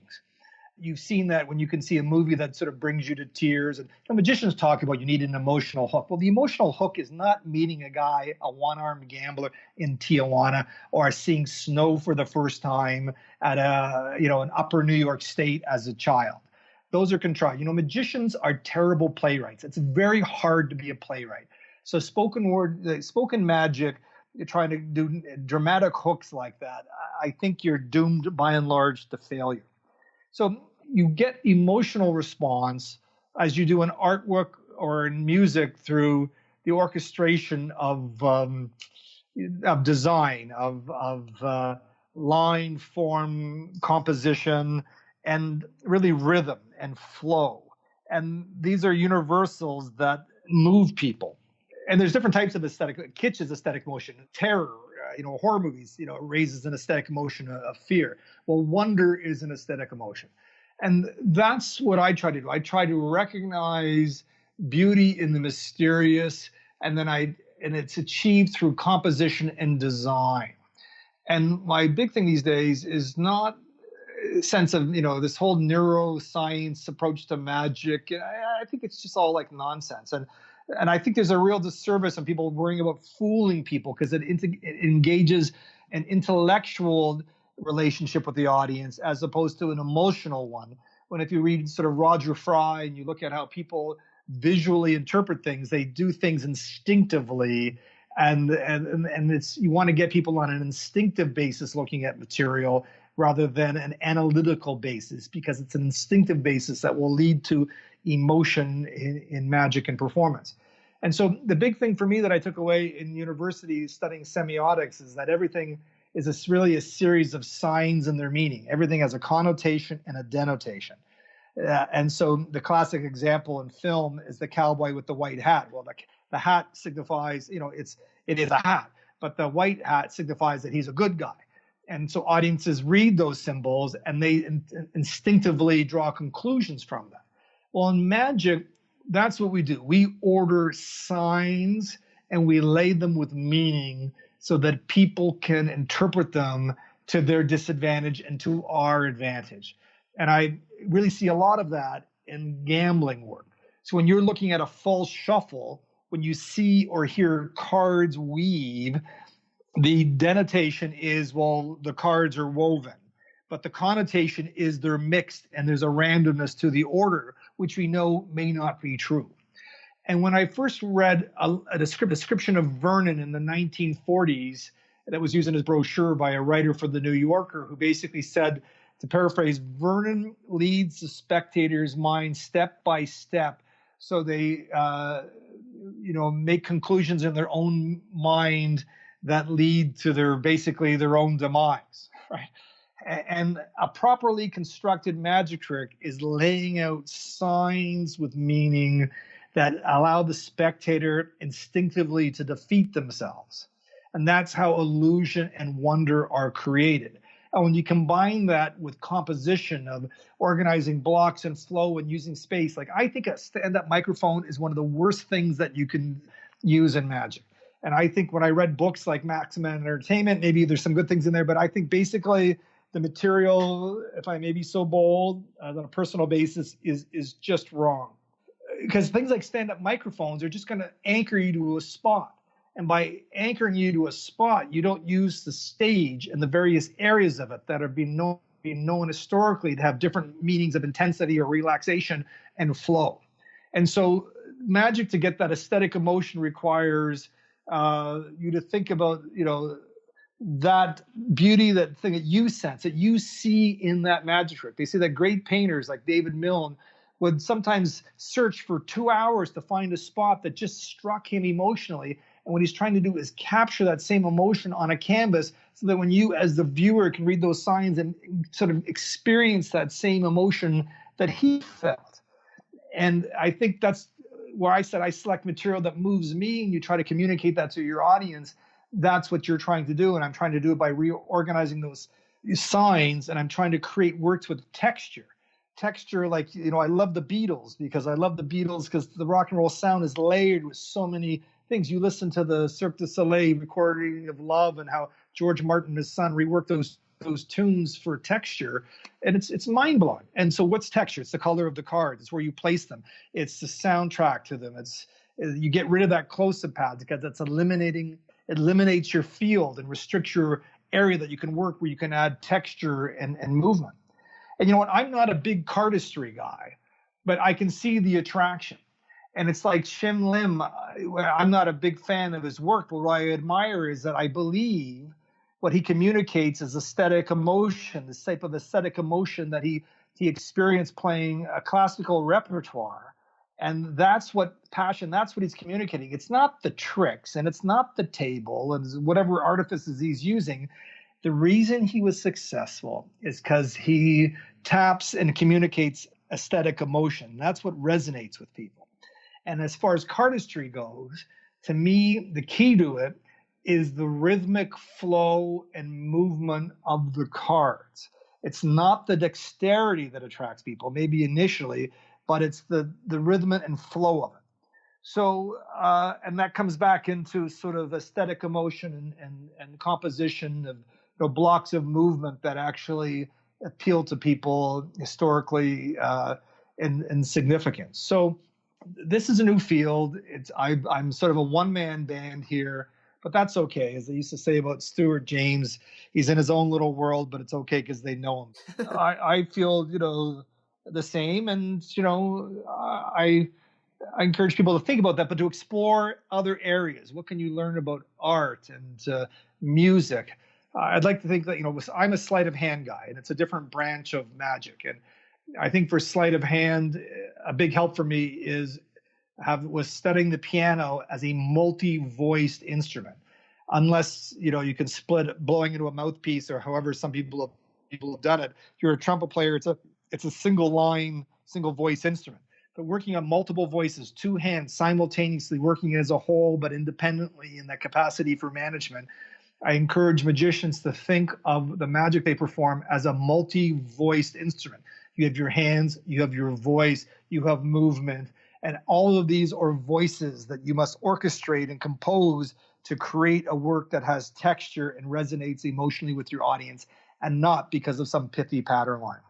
You've seen that when you can see a movie that sort of brings you to tears. And magicians talk about you need an emotional hook. Well, the emotional hook is not meeting a guy, a one-armed gambler in Tijuana, or seeing snow for the first time at an upper New York state as a child. Those are contrived. Magicians are terrible playwrights. It's very hard to be a playwright. So spoken magic, you're trying to do dramatic hooks like that, I think you're doomed by and large to failure. So you get emotional response as you do in artwork or in music through the orchestration of design, of line, form, composition, and really rhythm and flow. And these are universals that move people. And there's different types of aesthetic. Kitsch is aesthetic motion. Terror, horror movies, raises an aesthetic emotion of fear. Well, wonder is an aesthetic emotion. And that's what I try to do. I try to recognize beauty in the mysterious, and it's achieved through composition and design. And my big thing these days is not a sense of, this whole neuroscience approach to magic. I think it's just all like nonsense. And I think there's a real disservice on people worrying about fooling people because it engages an intellectual relationship with the audience as opposed to an emotional one. When if you read sort of Roger Fry and you look at how people visually interpret things, they do things instinctively, and it's you want to get people on an instinctive basis looking at material rather than an analytical basis, because it's an instinctive basis that will lead to emotion in magic and performance. And so the big thing for me that I took away in university studying semiotics is that everything is really a series of signs and their meaning. Everything has a connotation and a denotation. And so the classic example in film is the cowboy with the white hat. Well, the hat signifies, it is a hat, but the white hat signifies that he's a good guy. And so audiences read those symbols and they instinctively draw conclusions from that. Well, in magic, that's what we do. We order signs and we lay them with meaning so that people can interpret them to their disadvantage and to our advantage. And I really see a lot of that in gambling work. So when you're looking at a false shuffle, when you see or hear cards weave, the denotation is, well, the cards are woven. But the connotation is they're mixed and there's a randomness to the order, which we know may not be true. And when I first read a description of Vernon in the 1940s that was used in his brochure by a writer for the New Yorker, who basically said, to paraphrase, Vernon leads the spectator's mind step by step, so they, make conclusions in their own mind that lead to their own demise, right? And a properly constructed magic trick is laying out signs with meaning that allow the spectator instinctively to defeat themselves. And that's how illusion and wonder are created. And when you combine that with composition of organizing blocks and flow and using space, like I think a stand-up microphone is one of the worst things that you can use in magic. And I think when I read books like Maximum Entertainment, maybe there's some good things in there, but I think basically the material, if I may be so bold, on a personal basis, is just wrong. Because things like stand-up microphones are just going to anchor you to a spot. And by anchoring you to a spot, you don't use the stage and the various areas of it that are being known historically to have different meanings of intensity or relaxation and flow. And so magic, to get that aesthetic emotion, requires you to think about, that beauty, that thing that you sense, that you see in that magic trick. They say that great painters like David Milne would sometimes search for 2 hours to find a spot that just struck him emotionally. And what he's trying to do is capture that same emotion on a canvas so that when you, as the viewer, can read those signs and sort of experience that same emotion that he felt. And I think that's where I said I select material that moves me, and you try to communicate that to your audience. That's what you're trying to do. And I'm trying to do it by reorganizing those signs, and I'm trying to create works with texture. Texture, like, I love the Beatles because the rock and roll sound is layered with so many things. You listen to the Cirque du Soleil recording of Love and how George Martin and his son reworked those tunes for texture, and it's mind-blowing. And so what's texture? It's the color of the cards. It's where you place them. It's the soundtrack to them. You get rid of that close-up pad because that's eliminates your field and restricts your area that you can work, where you can add texture and movement. And you know what? I'm not a big cardistry guy, but I can see the attraction. And it's like Shin Lim. I'm not a big fan of his work, but what I admire is that I believe what he communicates is aesthetic emotion, this type of aesthetic emotion that he experienced playing a classical repertoire. And that's what he's communicating. It's not the tricks, and it's not the table and whatever artifices he's using. The reason he was successful is because he taps and communicates aesthetic emotion. That's what resonates with people. And as far as cardistry goes, to me, the key to it is the rhythmic flow and movement of the cards. It's not the dexterity that attracts people, maybe initially, but it's the rhythm and flow of it. So, and that comes back into sort of aesthetic emotion and composition of blocks of movement that actually appeal to people historically in significance. So this is a new field. I'm sort of a one-man band here, but that's okay. As they used to say about Stuart James, he's in his own little world, but it's okay because they know him. I feel, the same, and I encourage people to think about that, but to explore other areas. What can you learn about art and music? I'd like to think that, I'm a sleight of hand guy, and it's a different branch of magic. And I think for sleight of hand, a big help for me was studying the piano as a multi-voiced instrument. Unless you can split blowing into a mouthpiece, or however some people have done it. If you're a trumpet player, it's a single line, single voice instrument. But working on multiple voices, two hands simultaneously working as a whole, but independently in that capacity for management, I encourage magicians to think of the magic they perform as a multi-voiced instrument. You have your hands, you have your voice, you have movement, and all of these are voices that you must orchestrate and compose to create a work that has texture and resonates emotionally with your audience, and not because of some pithy pattern line.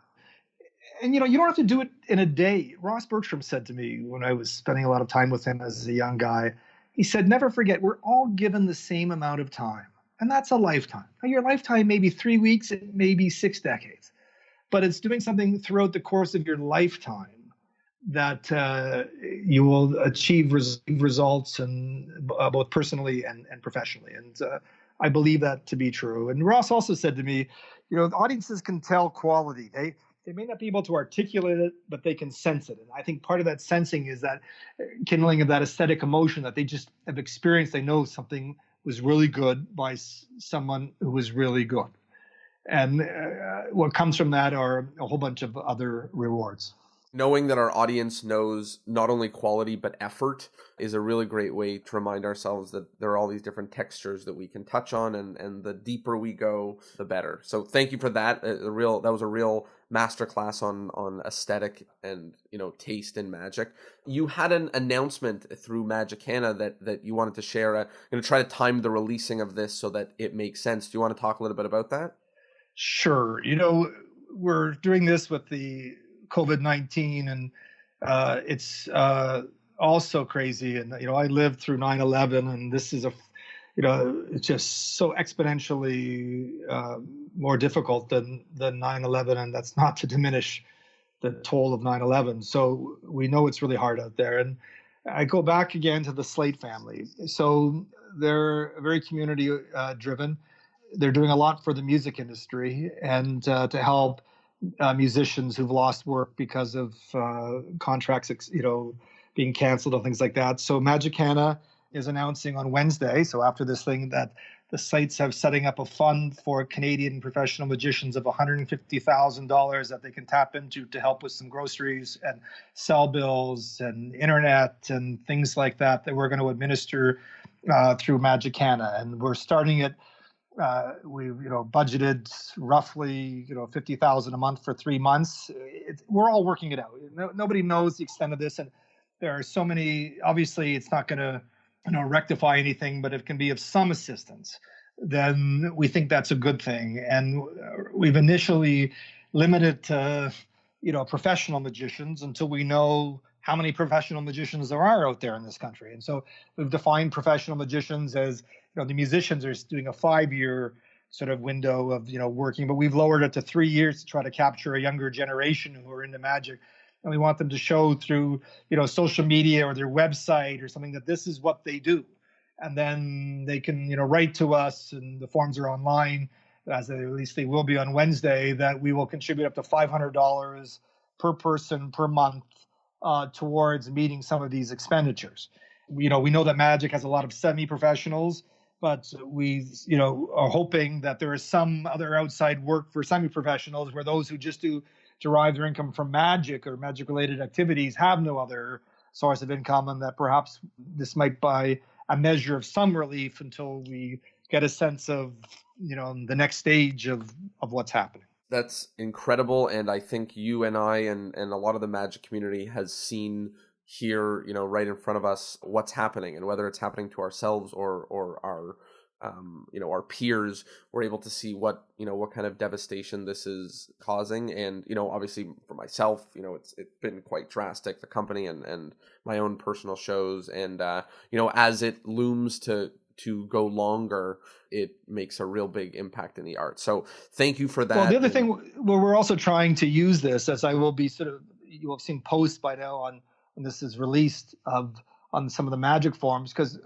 And you don't have to do it in a day. Ross Bertram said to me when I was spending a lot of time with him as a young guy, he said, never forget, we're all given the same amount of time. And that's a lifetime. Now, your lifetime may be 3 weeks, it may be 6 decades, but it's doing something throughout the course of your lifetime that you will achieve results, and both personally and professionally. And I believe that to be true. And Ross also said to me, audiences can tell quality. They may not be able to articulate it, but they can sense it. And I think part of that sensing is that kindling of that aesthetic emotion that they just have experienced. They know something was really good by someone who was really good. And what comes from that are a whole bunch of other rewards. Knowing that our audience knows not only quality but effort is a really great way to remind ourselves that there are all these different textures that we can touch on, and the deeper we go, the better. So thank you for that. That was a real masterclass on aesthetic and taste in magic. You had an announcement through Magicana that you wanted to share. I'm going to try to time the releasing of this so that it makes sense. Do you want to talk a little bit about that? Sure. We're doing this with the COVID-19, and it's also crazy. And I lived through 9/11, and this is it's just so exponentially more difficult than 9/11, and that's not to diminish the toll of 9/11. So we know it's really hard out there. And I go back again to the Slate family. So they're very community driven. They're doing a lot for the music industry, and to help musicians who've lost work because of contracts, being canceled and things like that. So Magicana is announcing on Wednesday, so after this thing, that the sites have setting up a fund for Canadian professional magicians of $150,000 that they can tap into to help with some groceries and cell bills and internet and things like that we're going to administer through Magicana. And we're starting it. We've budgeted roughly $50,000 a month for 3 months. We're all working it out. Nobody knows the extent of this, and there are so many. Obviously, it's not going to rectify anything, but if it can be of some assistance, then we think that's a good thing. And we've initially limited to professional magicians until we know how many professional magicians there are out there in this country. And so we've defined professional magicians as the musicians are doing a 5-year sort of window of working, but we've lowered it to 3 years to try to capture a younger generation who are into magic. And we want them to show through social media or their website or something that this is what they do. And then they can write to us, and the forms are online, at least they will be on Wednesday, that we will contribute up to $500 per person per month towards meeting some of these expenditures. We know that magic has a lot of semi-professionals, but we are hoping that there is some other outside work for semi-professionals, where those who just derive their income from magic or magic-related activities have no other source of income, and that perhaps this might buy a measure of some relief until we get a sense of the next stage of what's happening. That's incredible, and I think you and I and a lot of the magic community has seen here, right in front of us, what's happening, and whether it's happening to ourselves or our our peers were able to see what kind of devastation this is causing. And, obviously for myself, it's been quite drastic, the company and my own personal shows. And, as it looms to go longer, it makes a real big impact in the art. So thank you for that. Well, the other thing, we're also trying to use this, as I will be you will have seen posts by now on when this is released on some of the magic forums, because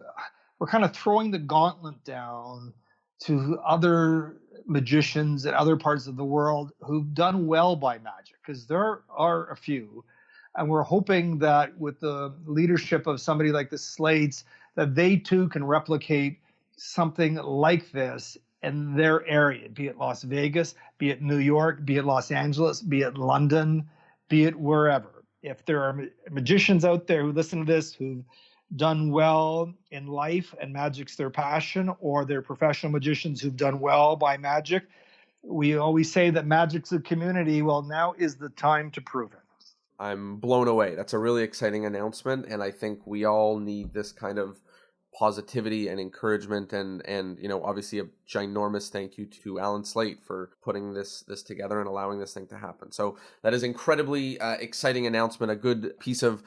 we're kind of throwing the gauntlet down to other magicians in other parts of the world who've done well by magic, because there are a few. And we're hoping that with the leadership of somebody like the Slades, that they too can replicate something like this in their area, be it Las Vegas, be it New York, be it Los Angeles, be it London, be it wherever. If there are magicians out there who listen to this who've done well in life and magic's their passion, or they're professional magicians who've done well by magic, we always say that magic's a community. Well, now is the time to prove it. I'm blown away. That's a really exciting announcement, and I think we all need this kind of positivity and encouragement, and obviously a ginormous thank you to Alan Slate for putting this together and allowing this thing to happen. So that is incredibly exciting announcement, a good piece of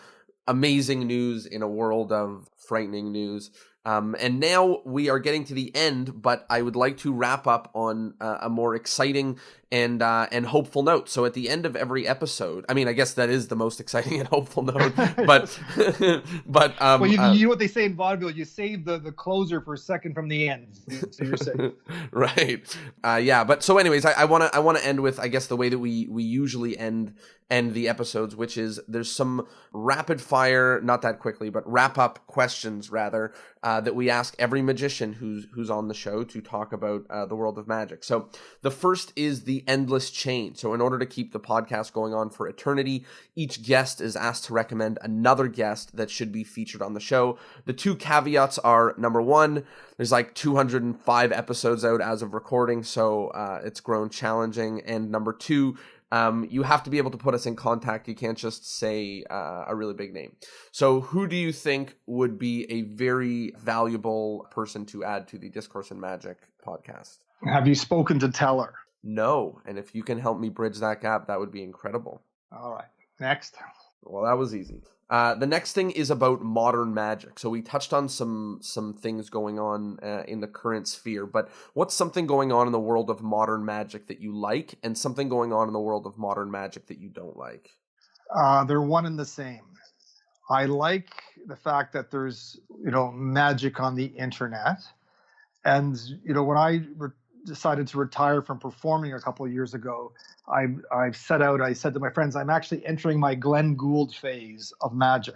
amazing news in a world of frightening news. And now we are getting to the end, but I would like to wrap up on a more exciting and hopeful note. So at the end of every episode, I mean, I guess that is the most exciting and hopeful note, but well, you know what they say in vaudeville, you save the closer for a second from the end. So you're safe. Right. Yeah. But so anyways, I want to end with, I guess, the way that we usually end the episodes, which is there's some rapid fire, not that quickly, but wrap up questions rather, that we ask every magician who's on the show to talk about the world of magic. So the first is the endless chain. So in order to keep the podcast going on for eternity, each guest is asked to recommend another guest that should be featured on the show. The two caveats are, number one, there's like 205 episodes out as of recording, so it's grown challenging. And number two, you have to be able to put us in contact. You can't just say a really big name. So who do you think would be a very valuable person to add to the Discourse in Magic podcast? Have you spoken to Teller? No. And if you can help me bridge that gap, that would be incredible. All right. Next. Well, that was easy. The next thing is about modern magic. So we touched on some things going on in the current sphere, but what's something going on in the world of modern magic that you like, and something going on in the world of modern magic that you don't like? They're one and the same. I like the fact that there's, magic on the internet. And, when I decided to retire from performing a couple of years ago, I said to my friends, I'm actually entering my Glenn Gould phase of magic.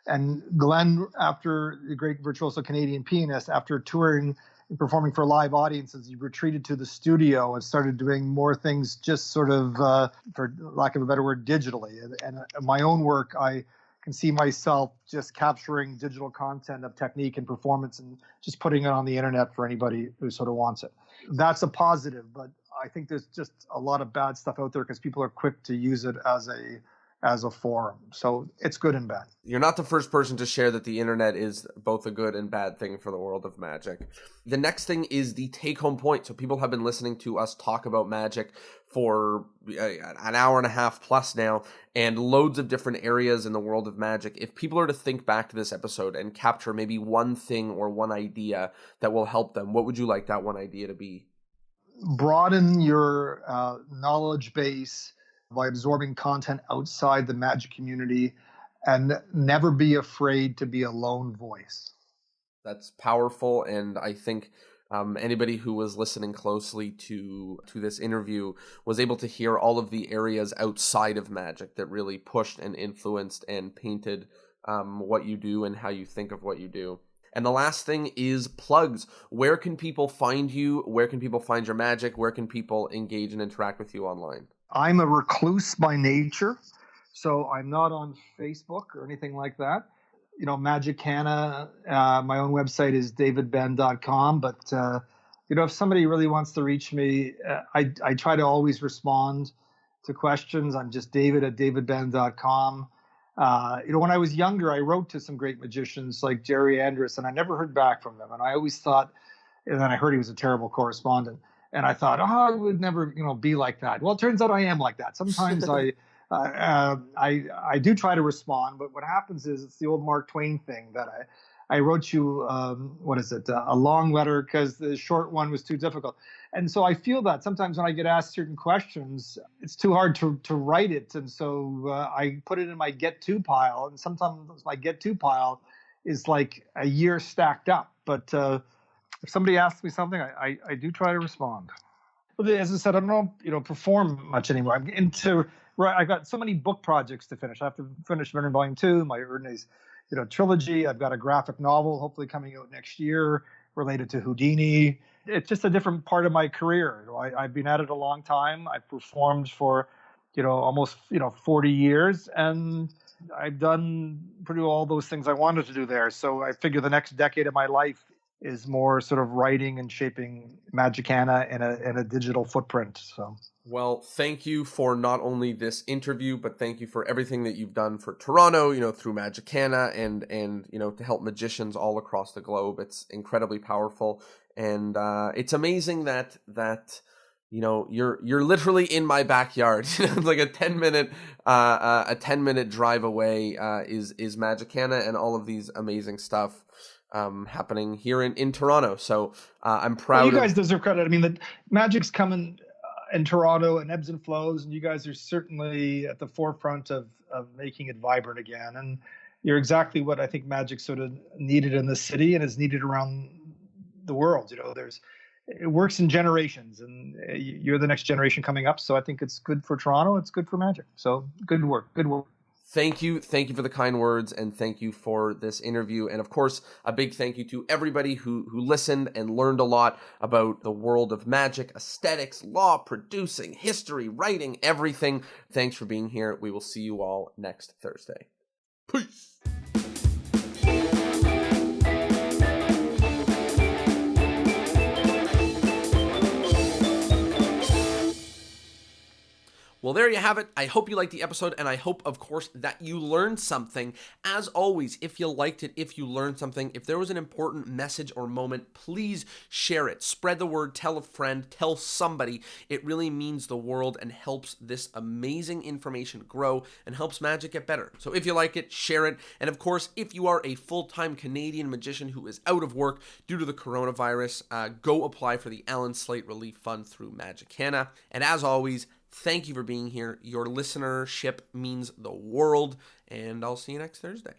And Glenn, after the great virtuoso Canadian pianist, after touring and performing for live audiences, he retreated to the studio and started doing more things just sort of, for lack of a better word, digitally. And my own work, I can see myself just capturing digital content of technique and performance and just putting it on the internet for anybody who sort of wants it. That's a positive, but I think there's just a lot of bad stuff out there because people are quick to use it as a forum. So it's good and bad. You're not the first person to share that the internet is both a good and bad thing for the world of magic. The next thing is the take-home point. So people have been listening to us talk about magic for an hour and a half plus now, and loads of different areas in the world of magic. If people are to think back to this episode and capture maybe one thing or one idea that will help them, what would you like that one idea to be? Broaden your knowledge base by absorbing content outside the magic community, and never be afraid to be a lone voice. That's powerful, and I think anybody who was listening closely to this interview was able to hear all of the areas outside of magic that really pushed and influenced and painted what you do and how you think of what you do. And the last thing is plugs. Where can people find you? Where can people find your magic? Where can people engage and interact with you online? I'm a recluse by nature, so I'm not on Facebook or anything like that. Magicana, my own website is davidben.com, but if somebody really wants to reach me, I try to always respond to questions. I'm just david@davidben.com. When I was younger, I wrote to some great magicians like Jerry Andrus, and I never heard back from them. And I always thought, And then I heard he was a terrible correspondent. And I thought, oh, I would never, be like that. Well, it turns out I am like that. Sometimes I do try to respond, but what happens is it's the old Mark Twain thing that I wrote you, what is it, a long letter because the short one was too difficult. And so I feel that sometimes when I get asked certain questions, it's too hard to write it. And so I put it in my get to pile. And sometimes my get to pile is like a year stacked up. But if somebody asks me something, I do try to respond. But as I said, I don't perform much anymore. I'm into right. I've got so many book projects to finish. I have to finish Verne Volume 2, my Ernest, trilogy. I've got a graphic novel hopefully coming out next year related to Houdini. It's just a different part of my career. I've been at it a long time. I've performed for, almost 40 years, and I've done pretty well all those things I wanted to do there. So I figure the next decade of my life is more sort of writing and shaping Magicana in a digital footprint. So. Well, thank you for not only this interview, but thank you for everything that you've done for Toronto, through Magicana and to help magicians all across the globe. It's incredibly powerful. And it's amazing that you're literally in my backyard. Like a 10-minute drive away is Magicana and all of these amazing stuff happening here in Toronto. So I'm proud. Well, you guys deserve credit. I mean, the magic's coming in Toronto and ebbs and flows, and you guys are certainly at the forefront of making it vibrant again. And you're exactly what I think magic sort of needed in this city and is needed around the world. It works in generations, and you're the next generation coming up. So I think it's good for Toronto. It's good for magic. So good work. Thank you for the kind words, and thank you for this interview. And of course, a big thank you to everybody who listened and learned a lot about the world of magic, aesthetics, law, producing, history, writing, everything. Thanks for being here. We will see you all next Thursday. Peace. Well, there you have it. I hope you liked the episode, and I hope, of course, that you learned something. As always, if you liked it, if you learned something, if there was an important message or moment, please share it. Spread the word, tell a friend, tell somebody. It really means the world and helps this amazing information grow and helps magic get better. So if you like it, share it. And of course, if you are a full-time Canadian magician who is out of work due to the coronavirus, go apply for the Allen Slate Relief Fund through Magicana. And as always, thank you for being here. Your listenership means the world, and I'll see you next Thursday.